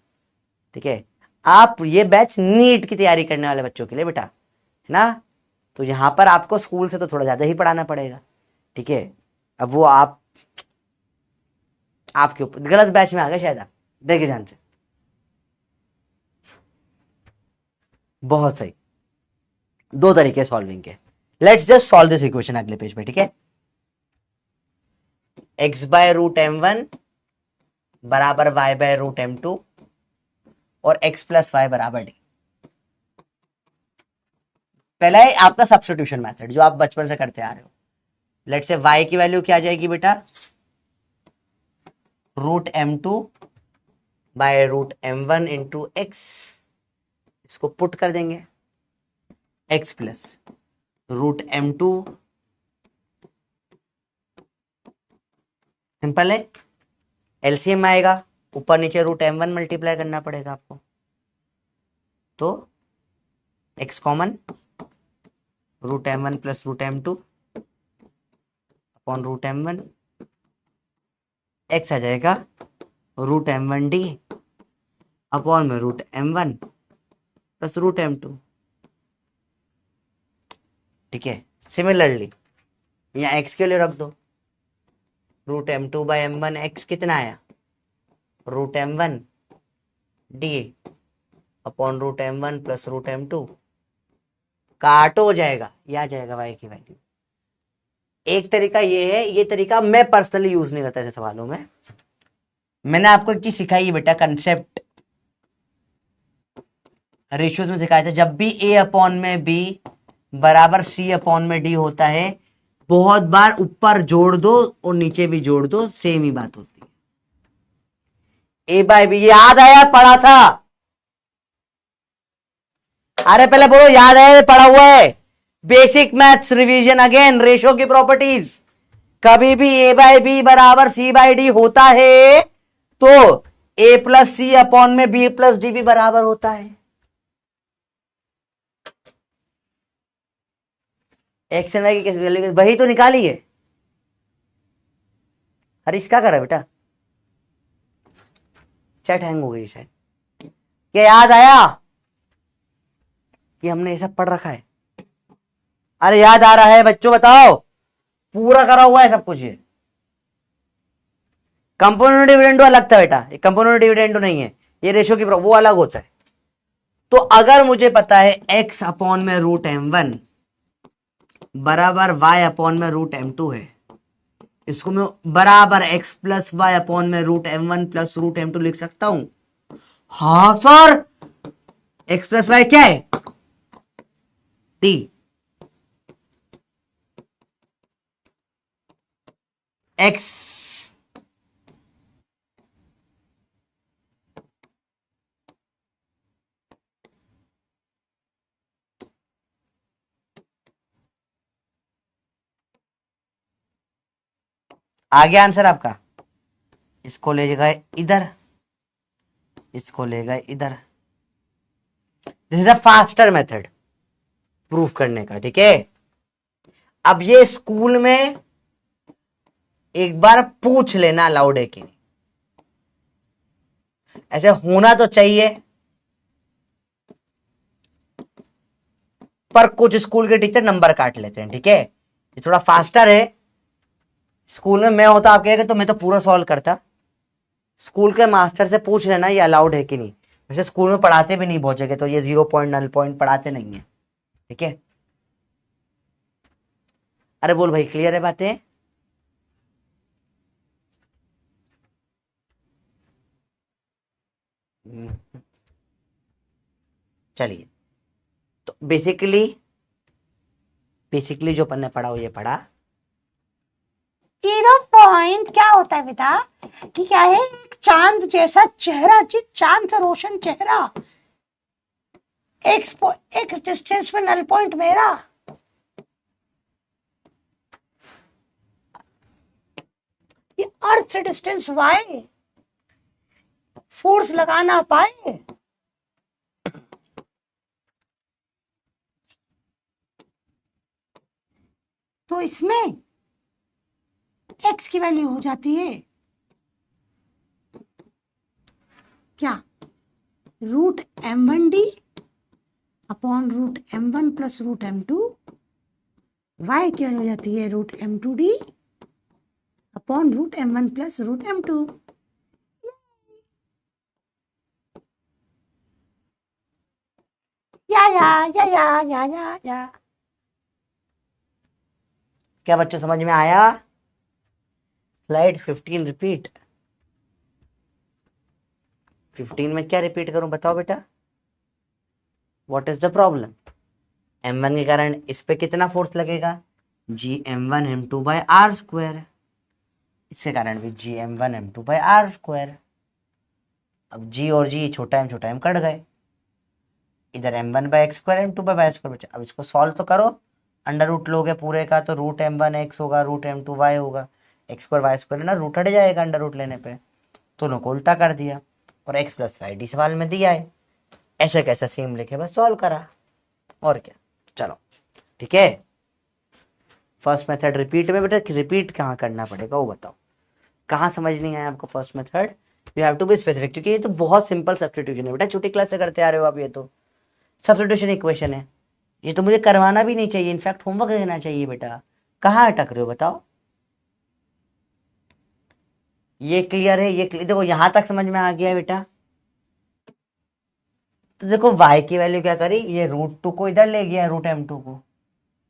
ठीक है, आप ये बैच नीट की तैयारी करने वाले बच्चों के लिए बेटा, है ना। तो यहां पर आपको स्कूल से तो थोड़ा ज्यादा ही पढ़ाना पड़ेगा। ठीक है, अब वो आपके ऊपर, गलत बैच में आ गए शायद आप, देखिए ध्यान से। बहुत सही, दो तरीके सॉल्विंग के। Let's just solve this equation अगले पेज पे। ठीक है, x/√m1 बराबर y/√m2 और x प्लस वाई बराबर डी। पहला है आपका सब्स्टिट्यूशन मेथड जो आप बचपन से करते आ रहे हो। लेट्स से y की वैल्यू क्या आ जाएगी बेटा, √m2 by √m1 into X, इसको पुट कर देंगे, x प्लस √m2, सिंपल है, एलसीएम आएगा, ऊपर नीचे √m1 मल्टीप्लाई करना पड़ेगा आपको, तो x common, √m1 plus √m2 upon √m1, x आ जाएगा √m1d अपॉन में √m1 प्लस √m2। ठीक है, सिमिलरली यहाँ x के लिए रख दो, √m2 बाय m1 x कितना आया, √m1 d upon √m1 plus √m2, काटो हो जाएगा, यह आ जाएगा y की वैल्यू। एक तरीका ये है, ये तरीका मैं पर्सनली यूज नहीं करता ऐसे सवालों में। मैंने आपको एक चीज सिखाई है बेटा, कंसेप्ट रेशियोज में सिखाया था, जब भी a अपॉन में b बराबर c अपॉन में d होता है, बहुत बार ऊपर जोड़ दो और नीचे भी जोड़ दो, सेम ही बात होती है। a बाय बी, याद आया, पढ़ा था, अरे पहले बोलो याद है, पढ़ा हुआ है। Basic maths revision again, ratio की प्रॉपर्टीज, कभी भी a बाय बी बराबर c बाय डी होता है तो a प्लस सी अपॉन में b प्लस डी भी बराबर होता है। एक्स एंड वाई की कैसे वैल्यू, वही तो निकाली है। हरीश क्या कर रहा है बेटा, चैट हैंग हो गई शायद, क्या याद आया कि हमने ये सब पढ़ रखा है? अरे याद आ रहा है बच्चों, बताओ, पूरा करा हुआ है सब कुछ। ये कंपोनेंट डिविडेंडो अलग था बेटा, ये कंपोनेंट डिविडेंडो नहीं है, ये रेशो की वो अलग होता है। तो अगर मुझे पता है x अपॉन में √m1 बराबर y अपॉन में √m2 है, इसको मैं बराबर x प्लस वाई अपॉन में √m1 प्लस √m2 लिख सकता हूं। हाँ सर, x प्लस वाई क्या है, t, x आ गया आंसर आपका। इसको ले गए इधर, इसको ले गए इधर। This is a faster method proof करने का। ठीक है, अब ये स्कूल में एक बार पूछ लेना अलाउड है कि नहीं, ऐसे होना तो चाहिए, पर कुछ स्कूल के टीचर नंबर काट लेते हैं। ठीक है, ये थोड़ा फास्टर है। स्कूल में मैं होता आपके तो मैं तो पूरा सॉल्व करता, स्कूल के मास्टर से पूछ लेना ये अलाउड है कि नहीं। वैसे स्कूल में पढ़ाते भी नहीं बहुत जगह, तो ये 0 पॉइंट नल पॉइंट पढ़ाते नहीं है। ठीक है, अरे बोल भाई, क्लियर है बातें? चलिए, तो बेसिकली जो अपन ने पढ़ा वो ये पढ़ा, 0 पॉइंट क्या होता है बेटा, कि क्या है, एक चांद जैसा चेहरा, जी चांद से रोशन चेहरा, एक डिस्टेंस में नल पॉइंट मेरा, ये अर्थ से डिस्टेंस वाई, फोर्स लगा ना पाए, तो इसमें x की वैल्यू हो जाती है क्या, root m1d upon root m1 plus root m2, y क्या हो जाती है root m2d upon root m1 plus root m2। या। क्या बच्चों समझ में आया? Slide 15 repeat. 15 में क्या रिपीट करूं बताओ बेटा? What is the problem? m1 के कारण इस पे कितना फोर्स लगेगा? gm1m2 by R square. इसके कारण भी gm1m2 बाय आर स्क्वायर। अब g और g छोटा m कट गए, इधर m1 by X square m2 by Y square बचा। अब इसको सॉल्व तो करो, अंडर रूट लोगे पूरे का तो रूट m1 x होगा, रूट m2 y होगा, एक्स स्क्वायर वाई स्क्वायर ना रूट हट जाएगा अंडर रूट लेने पे, दोनों को उल्टा कर दिया और x प्लस वाई डी सवाल में दिया है, ऐसे कैसा सेम लिखे बस सॉल्व करा, और क्या। चलो ठीक है, फर्स्ट मेथड रिपीट में बेटा, रिपीट कहाँ करना पड़ेगा वो बताओ, कहाँ समझ नहीं आया आपको first method? You have to be specific, क्योंकि ये तो बहुत सिंपल सब्स्टिट्यूशन है बेटा, छोटी क्लास से करते आ रहे हो आप, ये तो सब्स्टिट्यूशन इक्वेशन है, ये तो मुझे करवाना भी नहीं चाहिए, इनफैक्ट होमवर्क देना चाहिए बेटा, कहाँ अटक रहे हो बताओ? ये क्लियर है, ये क्लियर, देखो यहां तक समझ में आ गया बेटा। तो देखो y की वैल्यू क्या करी, ये रूट 2 को इधर ले गया, रूट m2 को,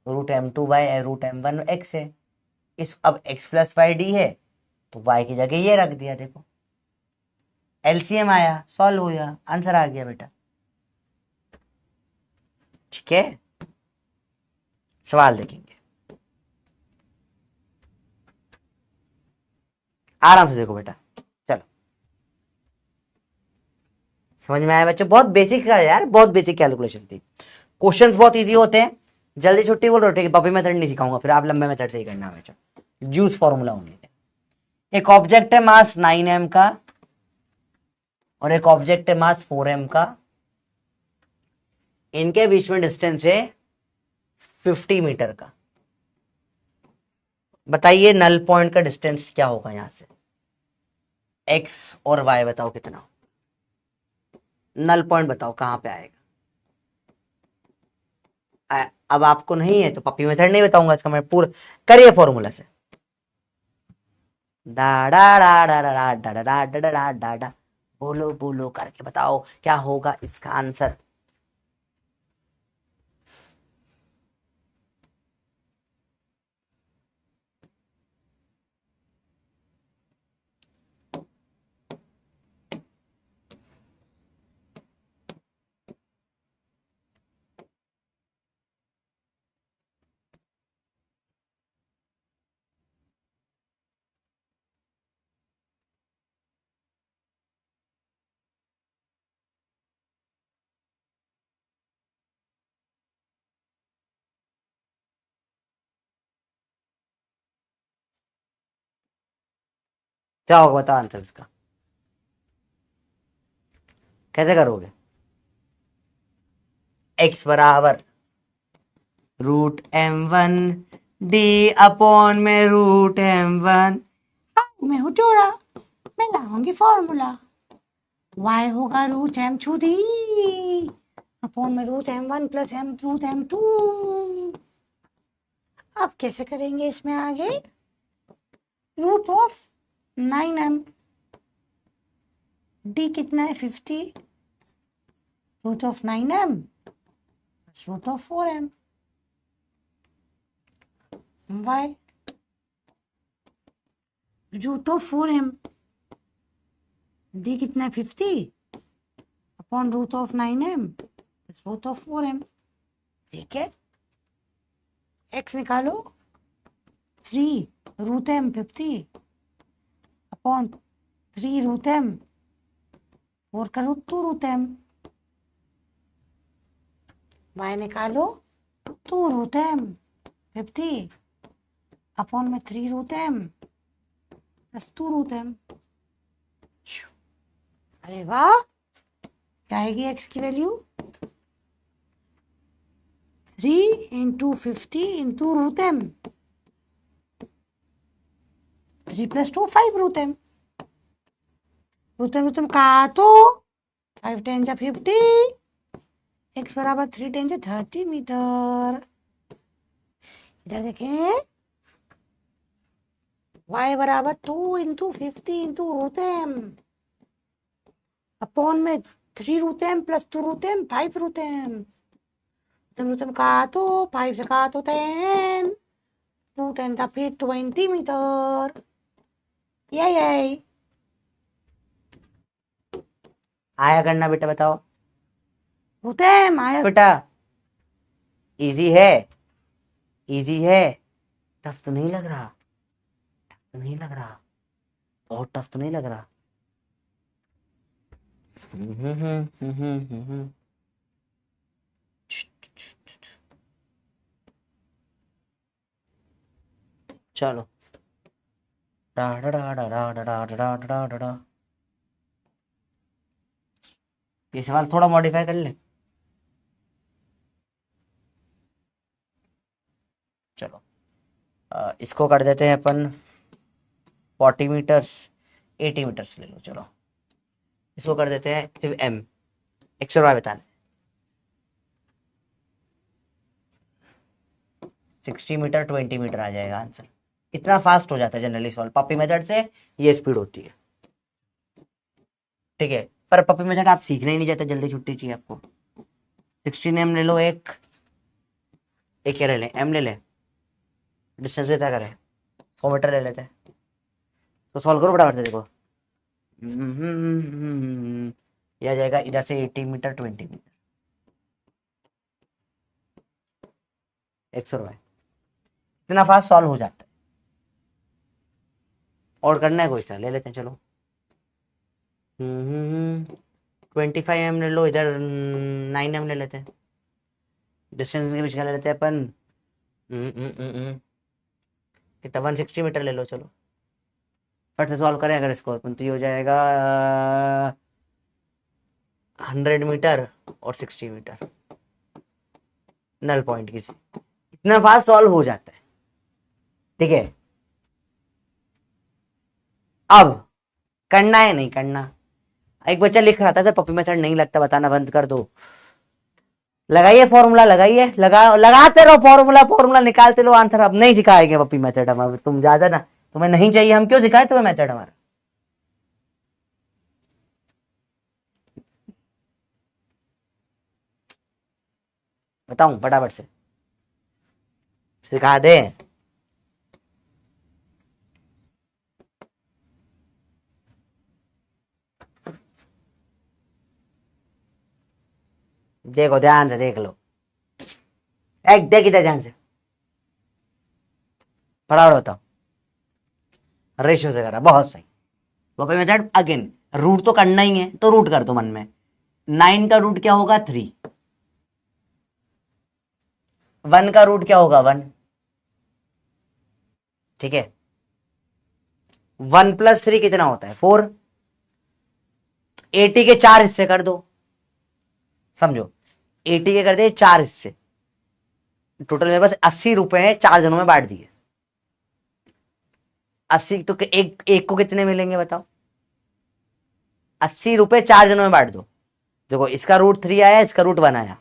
root m2 by root m1 x है, इस अब x प्लस वाई डी है तो y की जगह ये रख दिया, देखो एलसीएम आया, सॉल्व हो गया, आंसर आ गया बेटा। ठीक है, सवाल देखेंगे आराम से, देखो बेटा चलो, समझ में आया बच्चों? बहुत बेसिक है यार, बहुत बेसिक कैलकुलेशन थी, क्वेश्चंस बहुत इजी होते हैं। जल्दी छुट्टी बोल रहे हो, पपी मेथड नहीं सिखाऊंगा, फिर आप लंबे मेथड से ही करना हमेशा, यूज फॉर्मूला ओनली। एक ऑब्जेक्ट है मास 9m का और एक ऑब्जेक्ट है मास 4m का, इनके बीच में डिस्टेंस है 50 मीटर का। बताइए नल पॉइंट का डिस्टेंस क्या होगा यहां से, x और y बताओ कितना, नल पॉइंट बताओ कहां पे आएगा? अब आपको नहीं है तो पपी मेथड नहीं बताऊंगा, इसका मैं पूरा करिए फॉर्मूला से, डा डा डा डा डा डा डा डा डा डा डा डा, बोलो बोलो करके बताओ क्या होगा इसका आंसर। क्या होगा बताओ आंसर इसका, कैसे करोगे? x बराबर रूट m1 d अपॉन में रूट m1, मैं हूँ चोरा, मैं लाऊंगी फॉर्मूला, y होगा रूट m2d अपॉन में root m1 plus root m2। अब कैसे करेंगे इसमें आगे, रूट ऑफ 9m, d कितना है 50, root of 9m root of 4m, y root of 4m, d कितना है 50 upon root of 9m root of 4m। ठीक है, x निकालो, 3 root m 50 upon 3 root m 4 का रूट 2 रूट m, y निकालो 2 रूट m 50 अपॉन में 3 root m plus 2 root m। अरे वाह, क्या आएगी x की value, 3 into 50 into root m, 3 plus 2 5 root m, रुतम काटो, 5 10 जा 50, x बराबर 3 10 जा 30 मीटर। इधर देखें, y बराबर 2 इंटू 50 इंटू रुतम अपॉन में 3 रुतम प्लस 2 रुतम 5 रुतम। रुतम काटो, 5 से काटो 10, 2 10 का फिर 20 मीटर। यही आया करना बेटा, बताओ। रुतम आया बेटा इजी है, इजी है, टफ तो नहीं लग रहा, टफ तो नहीं लग रहा, बहुत टफ तो नहीं लग रहा। चलो, ये सवाल थोड़ा मॉडिफाई कर ले। चलो इसको कर देते हैं अपन 40 मीटर्स, 80 मीटर्स ले लो। चलो इसको कर देते हैं सिर्फ एम, एक्स और वाई बताने। 60 मीटर 20 मीटर आ जाएगा आंसर। इतना फास्ट हो जाता है जनरली सॉल्व पपी मेथड से, ये स्पीड होती है। ठीक है, पर पपी मेथड आप सीखना ही नहीं चाहते, जल्दी छुट्टी चाहिए आपको। 16 एम ले लो, एक क्या ले लें, एम ले लें, डिस्टेंस कितना करें, 100 मीटर ले लेते हैं। तो सॉल्व करो बराबर से, देखो ये आ जाएगा इधर से 80 मीटर 20 मीटर, एक्स और वाई। इतना फास्ट सॉल्व हो जाता है। और करना है कोई सा, ले लेते हैं। चलो 25 एम ले लो, इधर 9 एम ले लेते हैं। डिस्टेंस के बीच का ले लेते हैं अपन कितना, 160 मीटर ले लो। चलो फट से सॉल्व करें अगर इसको अपन, तो ये हो जाएगा 100 मीटर और 60 मीटर, नल पॉइंट की। इतना फास्ट सॉल्व हो जाता है। ठीक है, अब करना है नहीं करना। एक बच्चा लिख रहा था सर पपी मेथड नहीं लगता, बताना बंद कर दो। लगाइए फॉर्मूला, लगाइए, लगाते रहो फॉर्मूला, फॉर्मूला निकालते रहो आंसर। अब नहीं सिखाएंगे पपी मेथड हम, तुम ज्यादा ना, तुम्हें नहीं चाहिए, हम क्यों सिखाए तुम्हें मेथड हमारा। बताऊं फटाफट से सिखा दे। देखो ध्यान से देख लो, एक देख इधर ध्यान से, फटाफट बताओ। रेशियो से करा, बहुत सही। पपी मेथड अगेन, रूट तो करना ही है तो रूट कर दो मन में। 9 का रूट क्या होगा, 3। 1 का रूट क्या होगा, 1। ठीक है, 1 + 3 कितना होता है, 4। 80 के 4 हिस्से कर दो, समझो 80 के कर दिए 4 हिस्से, टोटल मेरे पास 80 रुपए हैं, 4 जनों में बांट दिए। 80 तो एक को कितने मिलेंगे बताओ, 80 रुपए 4 जनों में बांट दो। देखो इसका रूट 3 आया, इसका रूट 1 आया।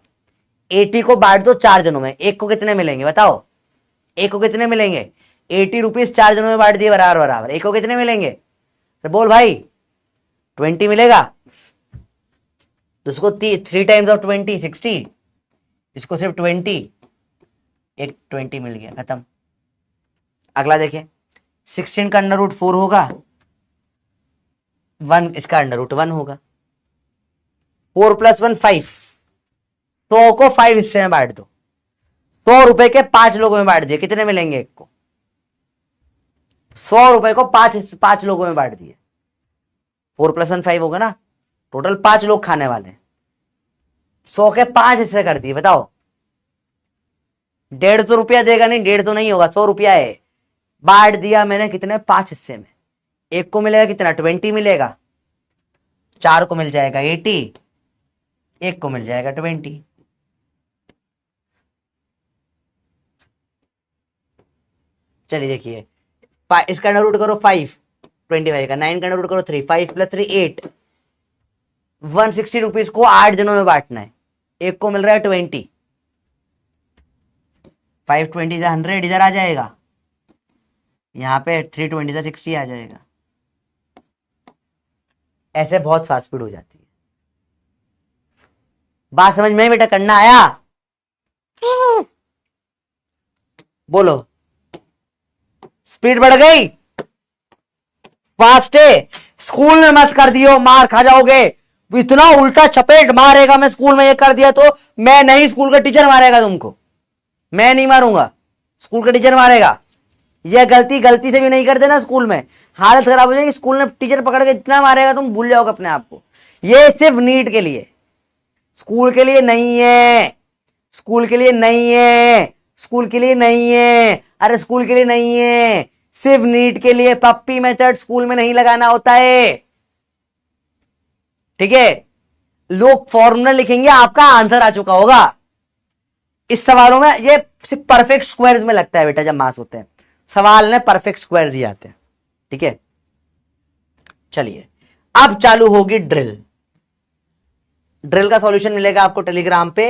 80 को बांट दो 4 जनों में, एक को कितने मिलेंगे बताओ, एक को कितने मिलेंगे, 80 रुपीज 4 जनों में बांट दिए बराबर बराबर, एक को कितने मिलेंगे, तो बोल भाई 20 मिलेगा। तो उसको 3 टाइम्स ऑफ 20 60, इसको सिर्फ 20, एक 20 मिल गया, खत्म। अगला देखिए, 16 का अंडर रूट 4 होगा, 1 इसका अंडर रूट 1 होगा। 4 + 1 5, 100 को 5 हिस्से में बांट दो, 100 रुपए के 5 लोगों में बांट दिए, कितने मिलेंगे एक को, 100 रुपए को 5 लोगों में बांट दिए। 4 + 1 5 होगा ना, टोटल 5 लोग खाने वाले, 100 के 5 हिस्से कर दिए। बताओ 150 रुपया देगा, नहीं 150 नहीं होगा, 100 रुपया है। बांट दिया मैंने कितने, 5 हिस्से में। एक को मिलेगा कितना, 20 मिलेगा, 4 को मिल जाएगा 80, एक को मिल जाएगा 20। चलिए देखिए, इसका अंडर रूट करो 5, 25 का 9 का अंडर रूट करो 3, 5 + 3 8, 160 रुपीज को 8 जनों में बांटना है, एक को मिल रहा है 20, 520 से 100 इधर आ जाएगा, यहाँ पे 320 से 60 आ जाएगा। ऐसे बहुत फास्ट स्पीड हो जाती है। बात समझ में बेटा, करना आया? बोलो, स्पीड बढ़ गई, फास्ट है। स्कूल में मत कर दियो, मार खा जाओगे। इतना उल्टा चपेट मारेगा, मैं स्कूल में ये कर दिया तो मैं नहीं, स्कूल का टीचर मारेगा तुमको, मैं नहीं मारूंगा, स्कूल का टीचर मारेगा। यह गलती से भी नहीं करते ना स्कूल में, हालत खराब हो जाएगी। स्कूल में टीचर पकड़ के इतना मारेगा तुम भूल जाओगे अपने आप को। ये सिर्फ नीट के लिए, स्कूल के लिए नहीं है, स्कूल के लिए नहीं है, स्कूल के लिए नहीं है, अरे स्कूल के लिए नहीं है, सिर्फ नीट के लिए। पप्पी मेथड स्कूल में नहीं लगाना होता है, ठीक है? लोग फॉर्मूला लिखेंगे, आपका आंसर आ चुका होगा। इस सवालों में ये सिर्फ परफेक्ट स्क्वायर्स में लगता है बेटा, जब मास होते हैं सवाल में परफेक्ट स्क्वायर्स ही आते हैं, ठीक है? चलिए अब चालू होगी ड्रिल। ड्रिल का सॉल्यूशन मिलेगा आपको टेलीग्राम पे,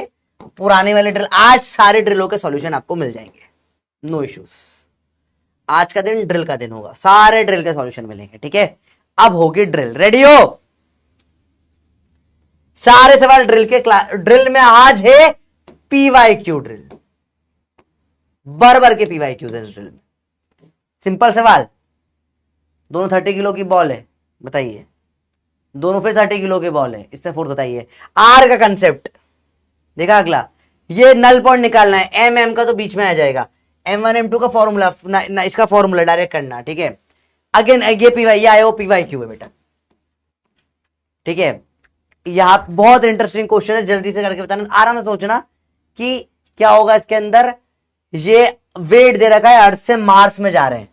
पुराने वाले ड्रिल, आज सारे ड्रिलों के सॉल्यूशन आपको मिल जाएंगे, नो इश्यूज। आज का दिन ड्रिल का दिन होगा, सारे ड्रिल के सॉल्यूशन मिलेंगे, ठीक है? अब होगी ड्रिल, रेडी हो? सारे सवाल ड्रिल के ड्रिल में आज है PYQ ड्रिल, भर के PYQ है ड्रिल में। सिंपल सवाल, दोनों 30 किलो की बॉल है, बताइए, दोनों फिर 30 किलो की बॉल है, इसमें फोर्स बताइए। आर का कंसेप्ट देखा। अगला ये नल पॉइंट निकालना है, एम का तो बीच में आ जाएगा, M1 M2 का फॉर्मूला, इसका फॉर्मूला डायरेक्ट करना, ठीक है? अगेन ये PYQ है बेटा, ठीक है? यहां बहुत इंटरेस्टिंग क्वेश्चन है, जल्दी से करके बताना, आराम से सोचना कि क्या होगा इसके अंदर। ये वेट दे रखा है, अर्थ से मार्स में जा रहे हैं,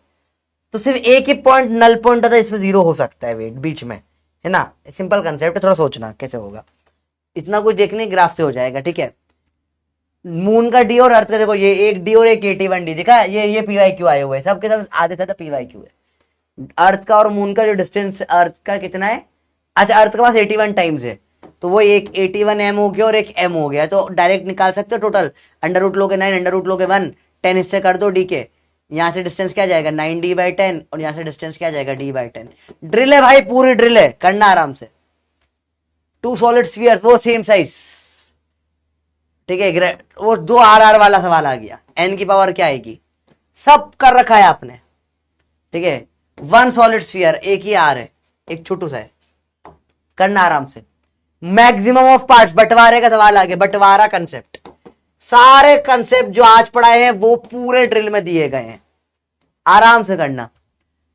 तो सिर्फ एक ही पॉइंट नल पॉइंट था, इसमें 0 हो सकता है वेट बीच में, है ना? सिंपल कंसेप्ट है, थोड़ा सोचना कैसे होगा, इतना कुछ देखने ग्राफ से हो जाएगा, ठीक है? मून का डी और अर्थ का देखो, ये एक डी और एक 81 डी देखा, ये PYQ आए हुए हैं, सबके सब आधे से PYQ है। अर्थ का और मून का जो डिस्टेंस अर्थ का कितना है, अच्छा अर्थ का पास 81 टाइम्स है, तो वो एक 81 M हो गया और एक M हो गया, तो डायरेक्ट निकाल सकते हो टोटल। अंडर रूट लोगे 9, अंडर रूट लोगे 1, 10 इससे कर दो डी के, यहां से डिस्टेंस क्या जाएगा 9D/10, और यहां से डिस्टेंस क्या जाएगा D/10। ड्रिल है भाई, पूरी ड्रिल है, करना आराम से। 2 सॉलिड स्फीयर्स, वो सेम साइज, ठीक है? वो 2 RR वाला सवाल आ गया, n की पावर क्या आएगी, सब कर रखा है आपने, ठीक है? 1 सॉलिड स्फीयर, एक ही R है, एक छोटू सा है, करना आराम से। मैक्सिमम ऑफ पार्ट्स, बंटवारे का सवाल आ गया, बंटवारा कंसेप्ट। सारे कंसेप्ट जो आज पढ़ाए हैं वो पूरे ड्रिल में दिए गए हैं, आराम से करना।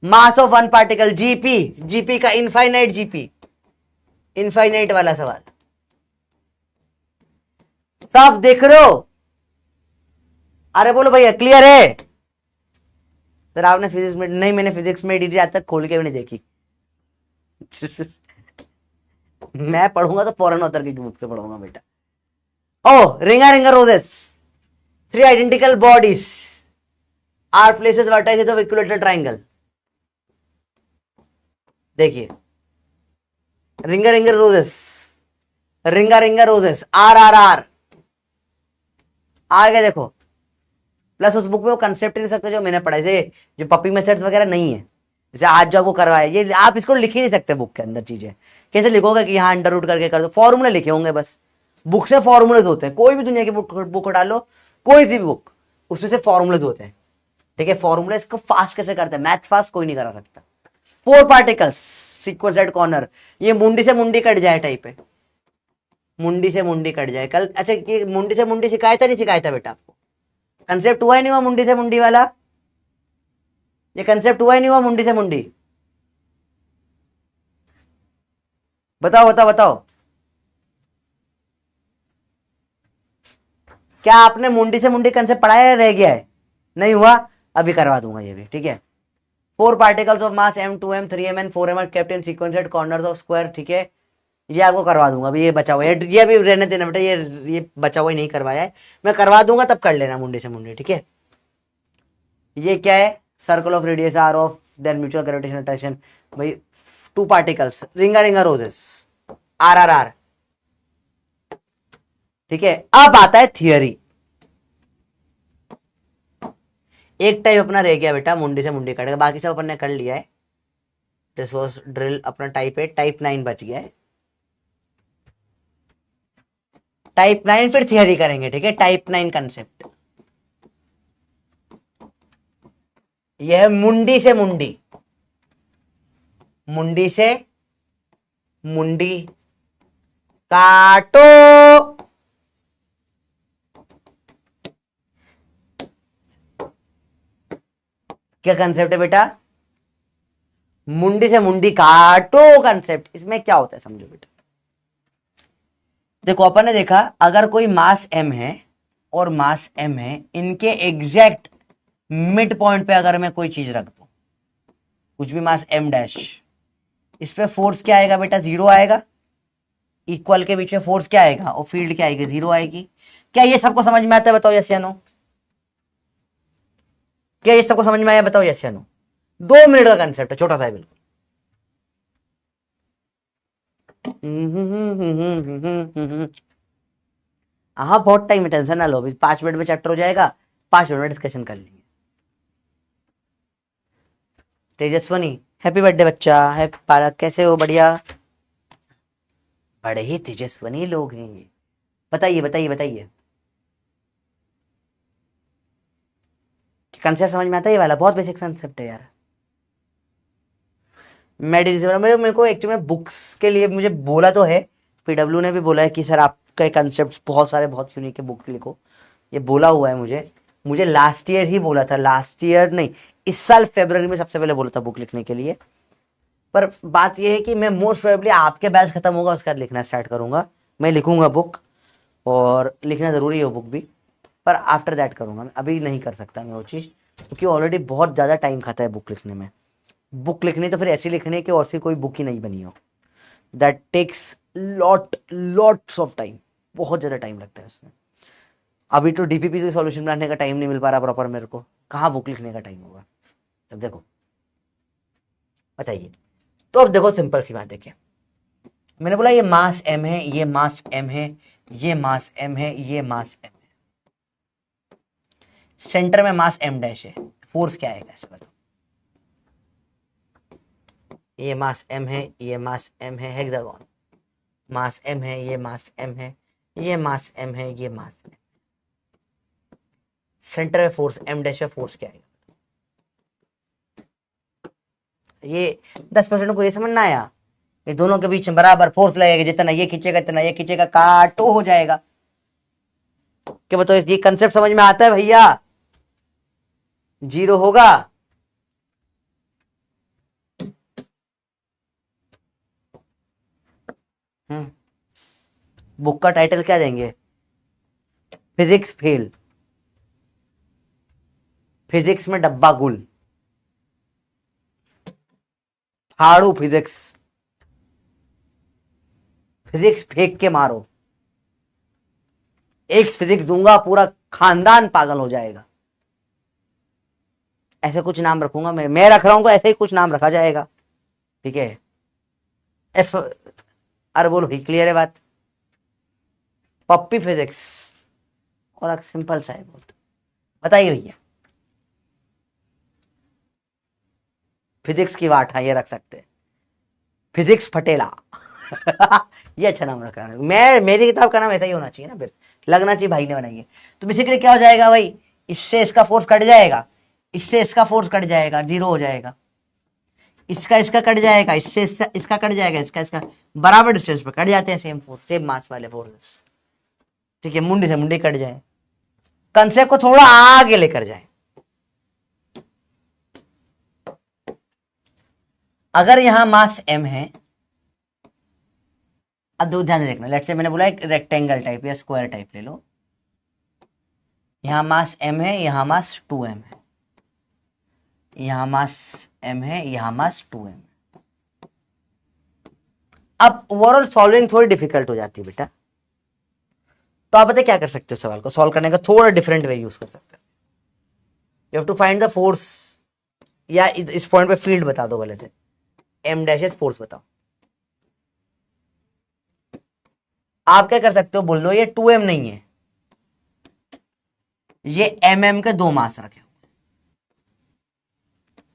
Mass of one particle, GP का इनफाइनाइट जीपी, इनफाइनाइट वाला सवाल, सब देख रहे हो? अरे बोलो भैया क्लियर है? सर आपने फिजिक्स में नहीं, मैंने फिजिक्स में डीडी आज तक खोल के भी नहीं देखी। मैं पढ़ूंगा तो फॉरेन ऑथर की बुक से पढ़ूंगा बेटा। ओ रिंगा रोजेस, 3 identical bodies are places vertices of equilateral triangle. देखिए रिंगा रोजेस RRR आगे देखो, प्लस उस बुक में वो कंसेप्ट नहीं सकते जो मैंने पढ़ाई से, जो पपी मेथड्स वगैरह नहीं है, जैसे आज जो आपको करवाया, ये आप इसको लिख ही नहीं सकते बुक के अंदर चीजें। कैसे लिखोगे कि यहाँ अंडर रूट करके कर दो, फॉर्मूले लिखे होंगे बस, बुक से फॉर्मूलेज होते हैं, कोई भी दुनिया की बुक डालो, कोई सी भी बुक, उसमें से फॉर्मूलेज होते हैं, ठीक है? फॉर्मूले इसको फास्ट कैसे करते हैं, मैथ फास्ट कोई नहीं करा सकता। 4 पार्टिकल्स सीक्वेंस एट कॉर्नर, ये मुंडी से मुंडी कट जाए टाइप है, मुंडी से मुंडी कट जाए। कल अच्छा ये मुंडी से मुंडी सिखाया था नहीं सिखाया था बेटा आपको? कंसेप्ट हुआ ही नहीं हुआ मुंडी से मुंडी वाला? ये कंसेप्ट हुआ ही नहीं हुआ मुंडी से मुंडी? बताओ क्या आपने मुंडी से मुंडी कंसेप्ट पढ़ाया, रह गया है? नहीं हुआ, अभी करवा दूंगा ये भी, ठीक है? 4 particles of mass M2M 3M and 4M kept in sequence at corners of square, ठीक है? ये आपको करवा दूंगा अभी, ये बचा हुआ है, ये अभी रहने देना बेटा, ये बचा हुआ ही नहीं करवाया है, मैं करवा दूंगा तब कर लेना मुंडी से मुंडी, ठीक है? ये क्या है, circle of radius R of their mutual gravitational attraction. भाई टू पार्टिकल्स, रिंगा रिंगा रोजेस, RRR। ठीक है, अब आता है थियरी। एक टाइप अपना रह गया बेटा, मुंडी से मुंडी काटेगा, बाकी सब अपन ने कर लिया है। दिस वाज ड्रिल अपना टाइप 8, टाइप 9 बच गया है। टाइप 9 फिर थियरी करेंगे, ठीक है। टाइप 9 कंसेप्ट, यह है मुंडी से मुंडी, मुंडी से मुंडी काटो। क्या कंसेप्ट है बेटा? मुंडी से मुंडी काटो कंसेप्ट। इसमें क्या होता है समझो बेटा। देखो अपन ने देखा, अगर कोई मास m है और मास m है, इनके एग्जैक्ट मिड पॉइंट पे अगर मैं कोई चीज रख दूं, कुछ भी मास m डैश, इस पे फोर्स क्या आएगा बेटा? 0 आएगा। इक्वल के बीच में फोर्स क्या आएगा और फील्ड क्या आएगी? 0 आएगी। क्या ये सबको समझ में आता है? बताओ यस या नो। क्या ये सबको समझ में आया? बताओ यस या नो। 2 मिनट का कंसेप्ट है, छोटा सा है बिल्कुल। हाँ बहुत टाइम है, टेंशन ना लो, अभी 5 मिनट में चैप्टर हो जाएगा, 5 मिनट में डिस्कशन कर लेंगे। तेजस्वनी, हैप्पी बर्थडे बच्चा। हैप्पी पारक, कैसे हो? बढ़िया, बड़े ही तेजस्वनी लोग हैं ये। बताइए बताइए बताइए, कंसेप्ट समझ में आता है? ये वाला बहुत बेसिक कंसेप्ट है यार। मेरे को एक्चुअली में बुक्स के लिए मुझे बोला तो है, PW ने भी बोला है कि सर आपके कंसेप्ट बहुत सारे बहुत यूनिक है, बुक लिखो, ये बोला हुआ है मुझे लास्ट ईयर ही बोला था, लास्ट ईयर नहीं, इस साल फरवरी में सबसे पहले बोला था बुक लिखने के लिए। पर बात यह है कि मैं मोस्ट प्रोबेबली आपके बैच खत्म होगा उसके बाद लिखना स्टार्ट करूंगा। मैं लिखूंगा बुक, और लिखना जरूरी है वो बुक भी, पर आफ्टर दैट करूंगा, मैं अभी नहीं कर सकता मैं वो चीज़, क्योंकि ऑलरेडी बहुत ज़्यादा टाइम खाता है बुक लिखने में। बुक लिखनी तो फिर ऐसी लिखनी है कि और सी कोई बुक ही नहीं बनी हो। That takes lots of time, बहुत ज़्यादा टाइम लगता है उसमें। अभी तो DPP से सॉल्यूशन बनाने का टाइम नहीं मिल पा रहा प्रॉपर मेरे को, कहाँ बुक लिखने का टाइम होगा। तब देखो, बताइए। तो अब देखो सिंपल सी बात देखिए, मैंने बोला ये मास m है, ये मास m है, ये मास m है, ये मास m है, सेंटर में मास m डैश है, फोर्स क्या आएगा ऐसा बताओ। ये मास m है, ये मास m है, हेक्सागोन, मास m है, ये मास m है, ये मास m है, ये मास m, सेंटर में फोर्स m डैश है, फोर्स क्या आएगा? ये 10% को ये समझ ना आया, ये दोनों के बीच में बराबर फोर्स लगेगा, जितना ये खींचेगा इतना ये खींचेगा, काटो हो जाएगा। क्या बताओ, ये कंसेप्ट समझ में आता है भैया? 0 होगा। बुक का टाइटल क्या देंगे? फिजिक्स फेल, फिजिक्स में डब्बा गुल, फाड़ू फिजिक्स, फिजिक्स फेंक के मारो। एक फिजिक्स दूंगा पूरा खानदान पागल हो जाएगा। ऐसे कुछ नाम रखूंगा मैं रख रहा हूं, ऐसे ही कुछ नाम रखा जाएगा, ठीक है। एफ, अरे बोलो भाई, क्लियर है बात? पप्पी फिजिक्स, और एक सिंपल सा है, बताइए भैया। फिजिक्स की वाट, हाँ ये रख सकते हैं, फिजिक्स फटेला। ये अच्छा नाम रखा है। मेरी किताब का नाम ऐसा ही होना चाहिए ना, फिर लगना चाहिए भाई ने बनाई है। तो बेसिकली क्या हो जाएगा भाई, इससे इसका फोर्स कट जाएगा, इससे इसका फोर्स कट जाएगा, 0 हो जाएगा। इसका इसका कट जाएगा, इससे इसका कट जाएगा, इसका इसका बराबर डिस्टेंस पे कट जाते हैं, सेम फोर्स, सेम मास वाले फोर्सेस, ठीक है। मुंडी से मुंडी कट जाए, कंसेप्ट को थोड़ा आगे लेकर जाए। अगर यहां मास m है, अब दो ध्यान से देखना, लेट्स से मैंने बोला एक रेक्टेंगल टाइप या स्क्वायर टाइप ले लो, यहां मास m है, यहां मास 2m है, यहां मास m है, यहां मास 2m है। अब ओवरऑल सॉल्विंग थोड़ी डिफिकल्ट हो जाती है बेटा, तो आप बताइए क्या कर सकते हो, सवाल को सॉल्व करने का थोड़ा डिफरेंट वे यूज कर सकते हो। You have to find the force या इस पॉइंट पे फील्ड बता दो भले से, एम डैश एस फोर्स बताओ। आप क्या कर सकते हो, बोल दो ये 2m नहीं है, ये mm के 2 मास रखे हुए,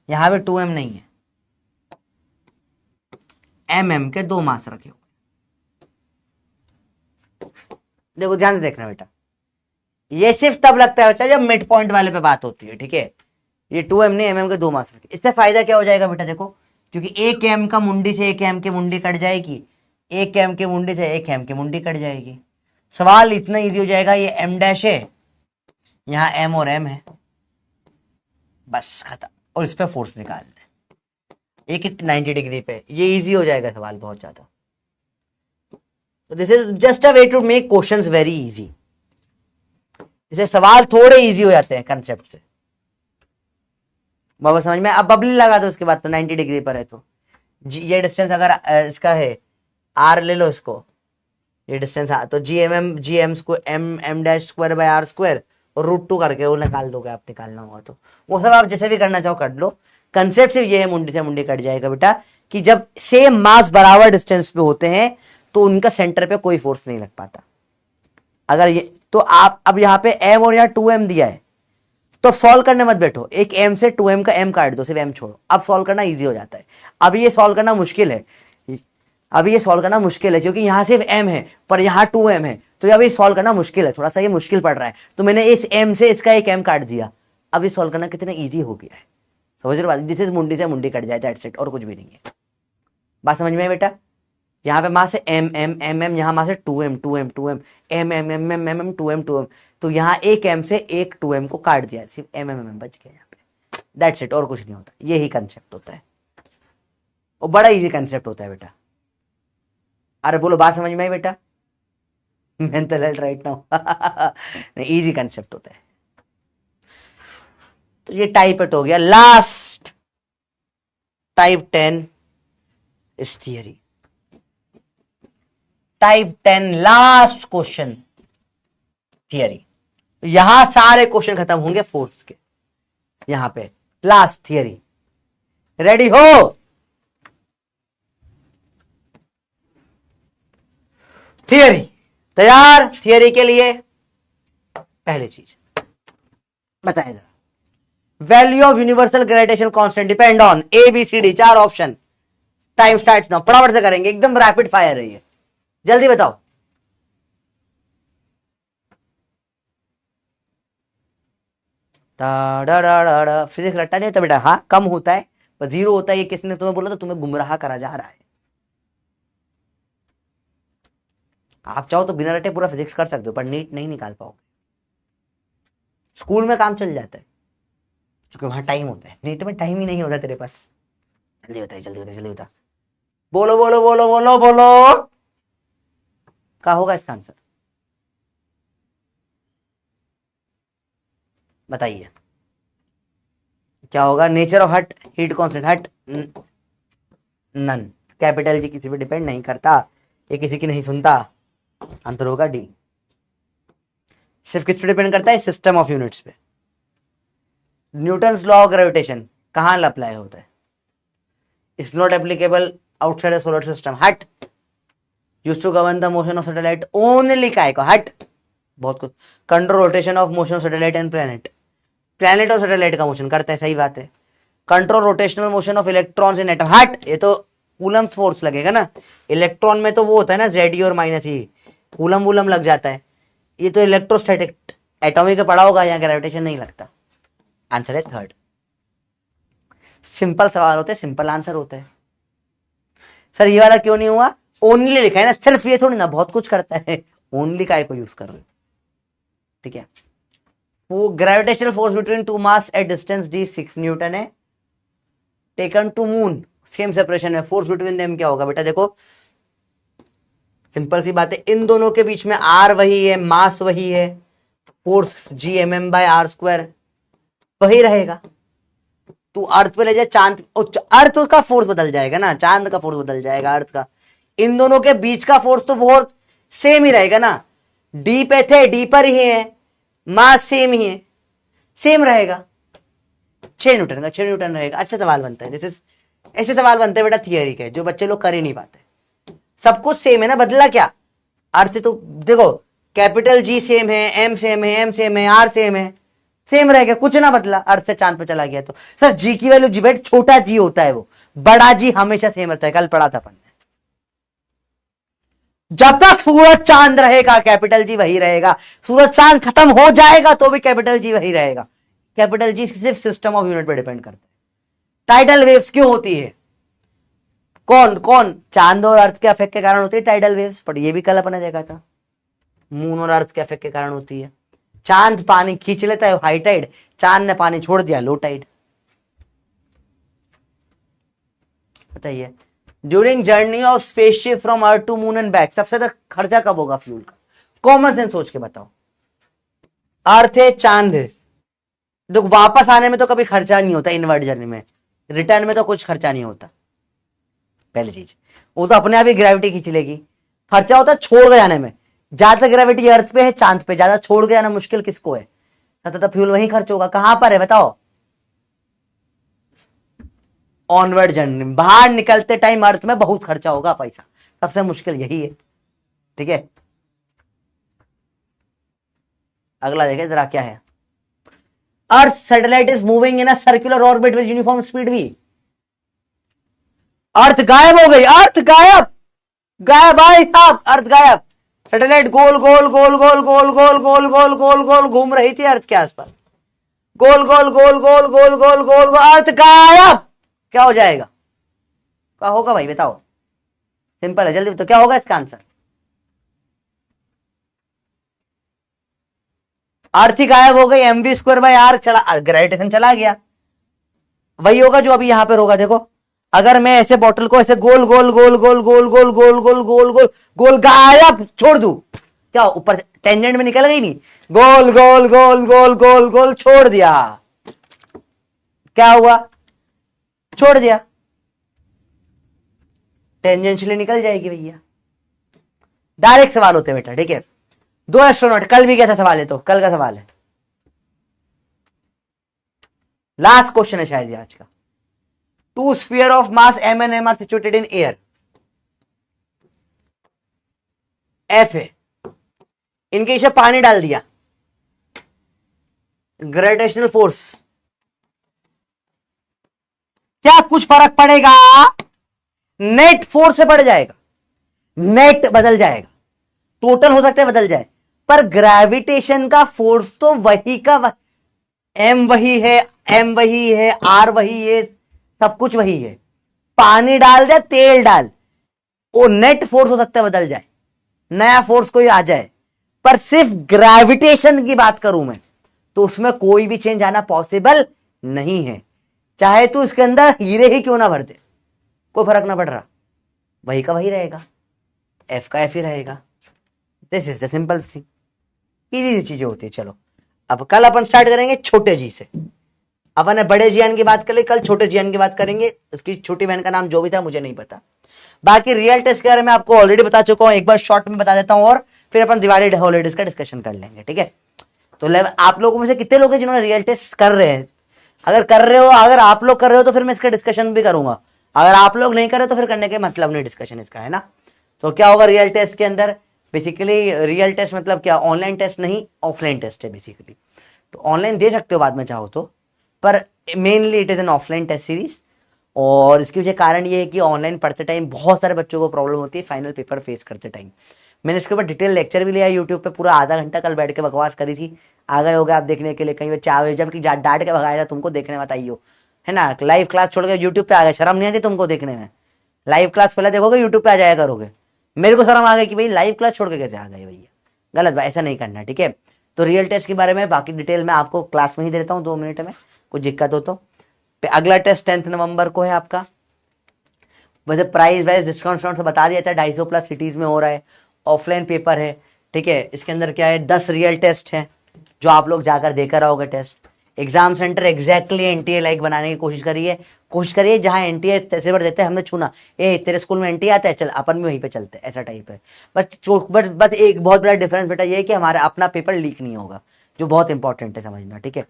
यहां पे 2m नहीं है, mm के 2 मास रखे हुए। देखो ध्यान से देखना बेटा, ये सिर्फ तब लगता है बच्चा जब मिड पॉइंट वाले पे बात होती है, ठीक है। ये 2m नहीं, mm के 2 मास रखे। इससे फायदा क्या हो जाएगा बेटा, देखो क्योंकि एक m का मुंडी से एक m की मुंडी कट जाएगी, एक m की मुंडी से एक m की मुंडी कट जाएगी। सवाल इतना इजी हो जाएगा, ये m डैश है, यहां m और m है, बस खत्म। और इस पे फोर्स निकाल ले, एक 90 डिग्री पे, ये इजी हो जाएगा सवाल बहुत ज्यादा। तो this is just a way to make questions very easy. इसे सवाल थोड़े इजी हो जाते हैं कंसेप्ट से, बाबा समझ में। अब बबली लगा दो उसके बाद, तो 90 डिग्री पर है तो ये डिस्टेंस अगर इसका है r ले लो इसको, ये डिस्टेंस तो G M dash square by R square और √2 करके वो निकाल दोगे आप, निकालना होगा तो वो सब आप जैसे भी करना चाहो कर लो। कंसेप्ट सिर्फ ये है, मुंडी से मुंडी कट जाएगा बेटा, कि जब सेम मास बराबर डिस्टेंस पे होते हैं तो उनका सेंटर पे कोई फोर्स नहीं लग पाता। अगर ये तो आप अब यहाँ पे m और यहाँ 2m दिया है, तो अब सॉल्व करने मत बैठो, एक m से 2m का m काट दो, सिर्फ m छोड़ो, अब सॉल्व करना इजी हो जाता है। अभी ये सॉल्व करना मुश्किल है, अभी ये सॉल्व करना मुश्किल है क्योंकि यहां सिर्फ m है पर यहाँ 2m है, तो अभी सॉल्व करना मुश्किल है, थोड़ा सा ये मुश्किल पड़ रहा है। तो मैंने इस m से इसका एक m काट दिया, अब ये सॉल्व करना कितना इजी हो गया है, समझ रहे हो? दिस इज मुंडी से मुंडी कट जाए, दैट्स इट, और कुछ भी नहीं है। बात समझ में है बेटा? यहाँ पे मास है m m m m, यहाँ मास है 2m 2m 2m m m m m m m 2m 2m, तो यहाँ एक m से एक 2m को काट दिया, सिर्फ m m m बच गया यहाँ पे, दैट्स इट, और कुछ नहीं होता। यही कंसेप्ट होता है, और बड़ा इजी कंसेप्ट होता है बेटा। अरे बोलो बात समझ में आई बेटा? Mental health right now easy concept होता है। तो ये टाइप 8 हो गया। Last type 10 is theory. Type 10 last question theory. यहां सारे क्वेश्चन खत्म होंगे फोर्स के, यहां पे लास्ट थियरी। रेडी हो? थियरी तैयार? थियरी के लिए पहली चीज बताएं जरा, value of universal gravitation constant depend on ABCD, 4 option. Time start now, फटाफट से करेंगे, एकदम रैपिड फायर है ये, जल्दी बताओ। फिजिक्स रट्टा नहीं होता बेटा, हाँ कम होता है पर 0 होता है, ये किसने तुम्हें बोला? तो तुम्हें गुमराह करा जा रहा है। आप चाहो तो बिना रटे पूरा फिजिक्स कर सकते हो पर नीट नहीं निकाल पाओगे। स्कूल में काम चल जाता है क्योंकि वहां टाइम होता है, नीट में टाइम ही नहीं होता तेरे पास। जल्दी बताइए, जल्दी बताइए, जल्दी बता, बोलो बोलो बोलो बोलो बोलो, क्या होगा इसका आंसर? बताइए क्या होगा? नेचर ऑफ हट, हीट कांस्टेंट, हट नन, कैपिटल जी किसी पे डिपेंड नहीं करता, ये किसी की नहीं सुनता, आंसर होगा डी। सिर्फ किस पे डिपेंड करता है? सिस्टम ऑफ यूनिट्स पे। न्यूटन्स लॉ ऑफ ग्रेविटेशन कहां अप्लाई होता है? It's not applicable outside the solar system, हट। Used to govern the motion of satellite only, काय को, हट, बहुत कुछ। Control rotation of motion of satellite and planet, planet और सैटेलाइट का मोशन करता है, सही बात है। Control rotational motion of electrons in atom, हट, ये तो कूलम्स फोर्स लगेगा ना, इलेक्ट्रॉन में तो वो होता है ना ZE और -E, कूलम वूलम लग जाता है, ये तो इलेक्ट्रोस्टैटिक एटॉमिक पढ़ा होगा, यहाँ ग्रेविटेशन नहीं लगता। आंसर है थर्ड। सिंपल सवाल होते हैं, सिंपल आंसर होता है। सर ये वाला क्यों नहीं हुआ? ओनली लिखा है ना, सिर्फ ये थोड़ी ना बहुत कुछ करता है, ओनली काय को यूज कर रहे हो, ठीक है। वो gravitational force between two mass at distance d 6 newton है, taken to moon same separation है, फोर्स बिटवीन देम क्या होगा बेटा? देखो सिंपल सी बात है, इन दोनों के बीच में r वही है, मास वही है, फोर्स Gmm/r² वही रहेगा। तू अर्थ पे ले जाए चांद, अर्थ का फोर्स बदल जाएगा ना, चांद का फोर्स बदल जाएगा अर्थ का, इन दोनों के बीच का फोर्स तो वो सेम ही रहेगा ना। डी पे थे, डी पर ही है, मास सेम ही है, सेम रहेगा। 6 न्यूटन का, 6 न्यूटन रहेगा। अच्छा सवाल बनता है, जैसे ऐसे सवाल बनते हैं बेटा थियरी के, जो बच्चे लोग कर ही नहीं पाते। सब कुछ सेम है ना, बदला क्या अर्थ से? तो देखो कैपिटल जी सेम है, एम सेम है, एम सेम है, आर सेम है, सेम रह गया, कुछ ना बदला। अर्थ से चांद पे चला गया तो सर जी की वैल्यू जी बेट छोटा जी होता है, वो बड़ा जी हमेशा सेम रहता है, कल पढ़ा था अपन ने। जब तक सूरज चांद रहेगा कैपिटल जी वही रहेगा, सूरज चांद खत्म हो जाएगा तो भी कैपिटल जी वही रहेगा। कैपिटल जी सिर्फ सिस्टम ऑफ यूनिट पे डिपेंड करता है। टाइडल वेव्स क्यों होती है? कौन कौन? चांद और अर्थ के इफेक्ट के कारण होती है टाइडल वेव्स, पर ये भी कल अपन ने देखा था। मून और अर्थ के इफेक्ट के कारण होती है। चांद पानी खींच लेता है हाई टाइड, चांद ने पानी छोड़ दिया लो टाइड। बताइए during journey of spaceship from earth to moon and back सबसे ज्यादा खर्चा कब होगा फ्यूल का? कॉमन सेंस सोच के बताओ। अर्थ है, चांद है, तो वापस आने में तो कभी खर्चा नहीं होता, इनवर्ट जर्नी में, रिटर्न में तो कुछ खर्चा नहीं होता। पहली चीज वो तो अपने आप ही ग्रेविटी खींच लेगी। खर्चा होता है छोड़ के जाने में। ज्यादा ग्रेविटी अर्थ पे है, चांद पे, ज्यादा छोड़ के जाना मुश्किल किसको है? तो फ्यूल वहीं खर्च होगा। कहां पर है बताओ? ऑनवर्ड जर्नी, बाहर निकलते टाइम अर्थ में बहुत खर्चा होगा पैसा, सबसे मुश्किल यही है। ठीक है, अगला देखें जरा क्या है। Earth satellite is moving in a circular orbit with uniform speed v. Earth गायब हो गई, अर्थ गायब, गायब भाई साहब, अर्थ गायब। सैटेलाइट गोल गोल गोल गोल गोल गोल गोल गोल गोल गोल घूम रही थी अर्थ के आसपास, गोल गोल गोल गोल गोल गोल गोल, अर्थ गायब। क्या हो जाएगा? क्या होगा भाई बताओ? सिंपल है, जल्दी बताओ क्या होगा इसका आंसर? अर्थ ही गायब हो गई, mv स्क्वायर बाय आर चला, ग्रेविटेशन चला गया। वही होगा जो अभी यहां पर होगा। देखो अगर मैं ऐसे बॉटल को ऐसे गोल गोल गोल गोल गोल गोल गोल गोल गोल गोल गोल गायब छोड़ दूं, क्या ऊपर टेंजेंट में निकल गई? नहीं, गोल गोल गोल गोल गोल गोल छोड़ दिया, क्या हुआ? छोड़ दिया, टेंजेंशियली निकल जाएगी भैया। डायरेक्ट सवाल होते बेटा। ठीक है, 2 एस्ट्रोनॉट, कल भी क्या था सवाल है, तो कल का सवाल है, लास्ट क्वेश्चन है शायद आज का। 2 sphere of mass m and m are situated in air. F है, इनके नीचे पानी डाल दिया, ग्रेविटेशनल फोर्स, क्या कुछ फर्क पड़ेगा? नेट फोर्स से बढ़ जाएगा, नेट बदल जाएगा, टोटल हो सकता है बदल जाए, पर ग्रेविटेशन का फोर्स तो वही का एम वही है, एम वही है, आर वही है, सब कुछ वही है। पानी डाल दे, तेल डाल, वो नेट फोर्स हो सकता है बदल जाए, नया फोर्स कोई आ जाए, पर सिर्फ ग्रेविटेशन की बात करूं मैं तो उसमें कोई भी चेंज आना पॉसिबल नहीं है। चाहे तू इसके अंदर हीरे ही क्यों ना भर दे, कोई फर्क ना पड़ रहा, वही का वही रहेगा, एफ का एफ ही रहेगा। This is the simple thing, easy चीजें होती है। चलो अब कल अपन स्टार्ट करेंगे छोटे जी से। अपन ने बड़े जियान की बात कर ली, कल छोटे जियान की बात करेंगे। उसकी छोटी बहन का नाम जो भी था मुझे नहीं पता। बाकी रियल टेस्ट के बारे में आपको ऑलरेडी बता चुका हूं, एक बार शॉर्ट में बता देता हूं और फिर अपन दिवाली हॉलीडेज का डिस्कशन कर लेंगे। ठीक है, तो आप लोगों में से कितने लोग हैं जिन्होंने रियल टेस्ट कर रहे हैं? अगर कर रहे हो, अगर आप लोग कर रहे हो तो फिर मैं इसका डिस्कशन भी करूंगा, अगर आप लोग नहीं कर रहे तो फिर करने के मतलब नहीं डिस्कशन इसका, है ना। तो क्या होगा रियल टेस्ट के अंदर? बेसिकली रियल टेस्ट मतलब क्या, ऑनलाइन टेस्ट नहीं, ऑफलाइन टेस्ट है बेसिकली। तो ऑनलाइन दे सकते हो बाद में चाहो तो, पर mainly it is an offline test series. और इसके पीछे कारण ये है कि ऑनलाइन पढ़ते टाइम बहुत सारे बच्चों को प्रॉब्लम होती है फाइनल पेपर फेस करते टाइम। मैंने इसके ऊपर डिटेल लेक्चर भी लिया यूट्यूब पे, पूरा आधा घंटा कल बैठ के बकवास करी थी। आ गए हो गए आप देखने के लिए, कहीं पे चाहे जबकि डांट के भगाया था तुमको देखने मत आइयो, है ना। लाइव क्लास छोड़ के यूट्यूब पे आ गए, शर्म नहीं आती तुमको देखने में? लाइव क्लास पहले देखोगे यूट्यूब पे आ जाया करोगे। मेरे को शर्म आ गई कि भाई लाइव क्लास छोड़ के कैसे आ गए भैया, गलत बात, ऐसा नहीं करना। ठीक है, तो रियल टेस्ट के बारे में बाकी डिटेल मैं आपको क्लास में ही दे देता हूँ 2 मिनट में, कुछ दिक्कत हो तो। अगला टेस्ट 10 नवंबर को है आपका। वैसे प्राइस वाइज डिस्काउंट से बता दिया था, 250+ सिटीज में हो रहा है, ऑफलाइन पेपर है। ठीक है, इसके अंदर क्या है, 10 रियल टेस्ट है जो आप लोग जाकर देकर आओगे test. Exam centre exactly NTA like बनाने की कोशिश करिए जहां एनटीए सिलेबस देते हैं हमने छूना, ए तेरे स्कूल में एनटीए आता है, चल अपन भी वहीं पे चलते हैं, ऐसा टाइप है। बस एक बहुत बड़ा डिफरेंस बेटा ये है कि हमारा अपना पेपर लीक नहीं होगा, जो बहुत इंपॉर्टेंट है समझना। ठीक है,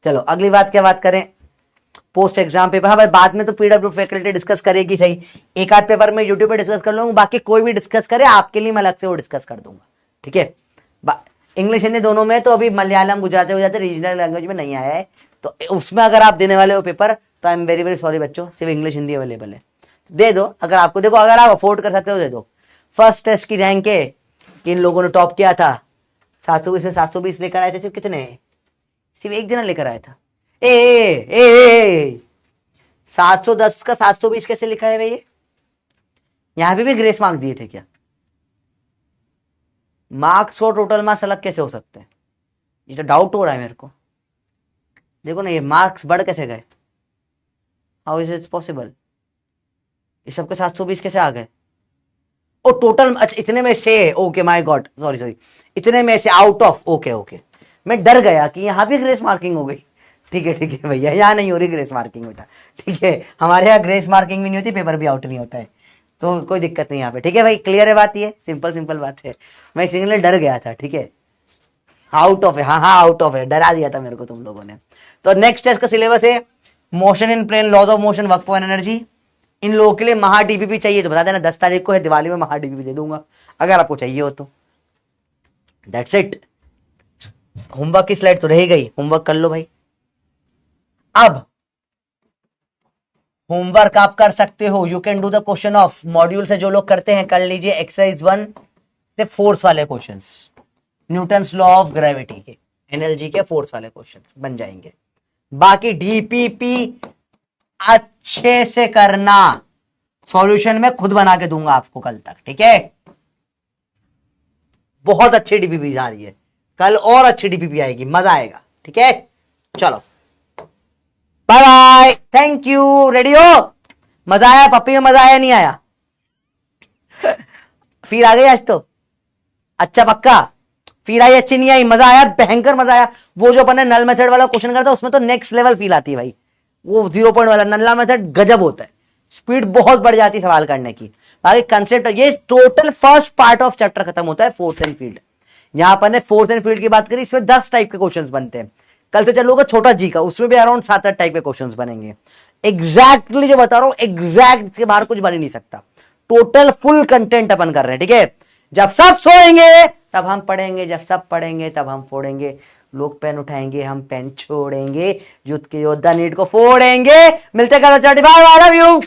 चलो अगली बात क्या बात करें। Post exam paper. हाँ भाई, बाद में तो पीडब्ल्यू फैकल्टी डिस्कस करेगी सही, एक आध पेपर में यूट्यूब पे डिस्कस कर लूंगा, बाकी कोई भी डिस्कस करे आपके लिए मैं अलग से वो डिस्कस कर दूंगा, ठीक है। इंग्लिश हिंदी दोनों में, तो अभी मलयालम गुजराती हो जाते, रीजनल लैंग्वेज में नहीं आया है, तो उसमें अगर आप देने वाले हो पेपर तो I am very very sorry बच्चों, सिर्फ इंग्लिश हिंदी अवेलेबल है, दे दो अगर आपको, देखो अगर आप अफोर्ड कर सकते हो दे दो। फर्स्ट टेस्ट की रैंक है कि इन लोगों ने टॉप किया था, 720 में 720 लेकर आए थे, सिर्फ कितने, सिर्फ एक जना लेकर आया था। ए 710 का 720 कैसे लिखा है भाई? यहां पे भी ग्रेस मार्क दिए थे क्या? मार्क्स और टोटल मार्क्स अलग कैसे हो सकते हैं? ये तो डाउट हो रहा है मेरे को। देखो ना, ये मार्क्स बढ़ कैसे गए? How is it possible? ये सबके 720 कैसे आ गए? ओ टोटल, अच्छा इतने में से, okay my God, sorry sorry, इतने में से आउट ऑफ, ओके ओके, मैं डर गया कि यहां भी ग्रेस मार्किंग हो गई। ठीक है भैया, यहाँ नहीं हो रही ग्रेस मार्किंग बेटा, ठीक है, हमारे यहाँ ग्रेस मार्किंग भी नहीं होती, पेपर भी आउट नहीं होता है, तो कोई दिक्कत नहीं यहाँ पे, ठीक है भाई, क्लियर है बात, ये सिंपल सिंपल बात है। मैं सिंगल डर गया था, ठीक है, आउट ऑफ है, हाँ आउट ऑफ है, डरा दिया था मेरे को तुम लोगों ने। तो नेक्स्ट टेस्ट का सिलेबस है motion in plane, laws of motion, work point energy. इन लोगों के लिए महा डीपीपी चाहिए तो बता देना, 10 तारीख को है, दिवाली में महा डीपीपी दे दूंगा अगर आपको चाहिए हो तो। That's it. होमवर्क की स्लाइड तो रह गई, होमवर्क कर लो भाई। अब होमवर्क आप कर सकते हो, you can do the question of module से, जो लोग करते हैं कर लीजिए, एक्सरसाइज 1 से फोर्स वाले questions, Newton's law of gravity के, एनर्जी के फोर्स वाले क्वेश्चंस बन जाएंगे। बाकी डीपीपी अच्छे से करना, सॉल्यूशन में खुद बना के दूंगा आपको कल तक, ठीक है। बहुत अच्छी डीपीपी आ रही है, कल और अच्छी डीपीपी आएगी, मजा आएगा, ठीक है। चलो bye bye, thank you. Ready हो? मजा आया पप्पी में? मजा आया नहीं आया? फिर आ गई आज तो, अच्छा पक्का? फिर आई अच्छी नहीं आई? मजा आया, भयंकर मजा आया। वो जो अपन ने नल मेथड वाला क्वेश्चन करता उसमें तो नेक्स्ट लेवल फील आती है भाई, वो 0 पॉइंट वाला नल्ला मेथड गजब होता है, स्पीड बहुत बढ़ जाती है सवाल करने की। बाकी कंसेप्ट, ये total first part of chapter खत्म होता है, फोर्स एंड फील्ड। यहां पर ने फोर्स एंड फील्ड की बात करी, इसमें 10 टाइप के क्वेश्चंस बनते हैं। कल से चलोगे छोटा जी का, उसमें भी अराउंड 7-8 टाइप के क्वेश्चंस बनेंगे। एग्जैक्टली जो बता रहा हूं, एग्जैक्ट, इसके बाहर कुछ बन ही नहीं सकता। टोटल फुल कंटेंट अपन कर रहे हैं, ठीक है। जब सब सोएंगे तब हम पढ़ेंगे, जब सब पढ़ेंगे तब हम फोड़ेंगे। लोग पेन उठाएंगे, हम पेन छोड़ेंगे, युद्ध के योद्धा नीट को फोड़ेंगे। मिलते कल, बाय बाय, लव यू।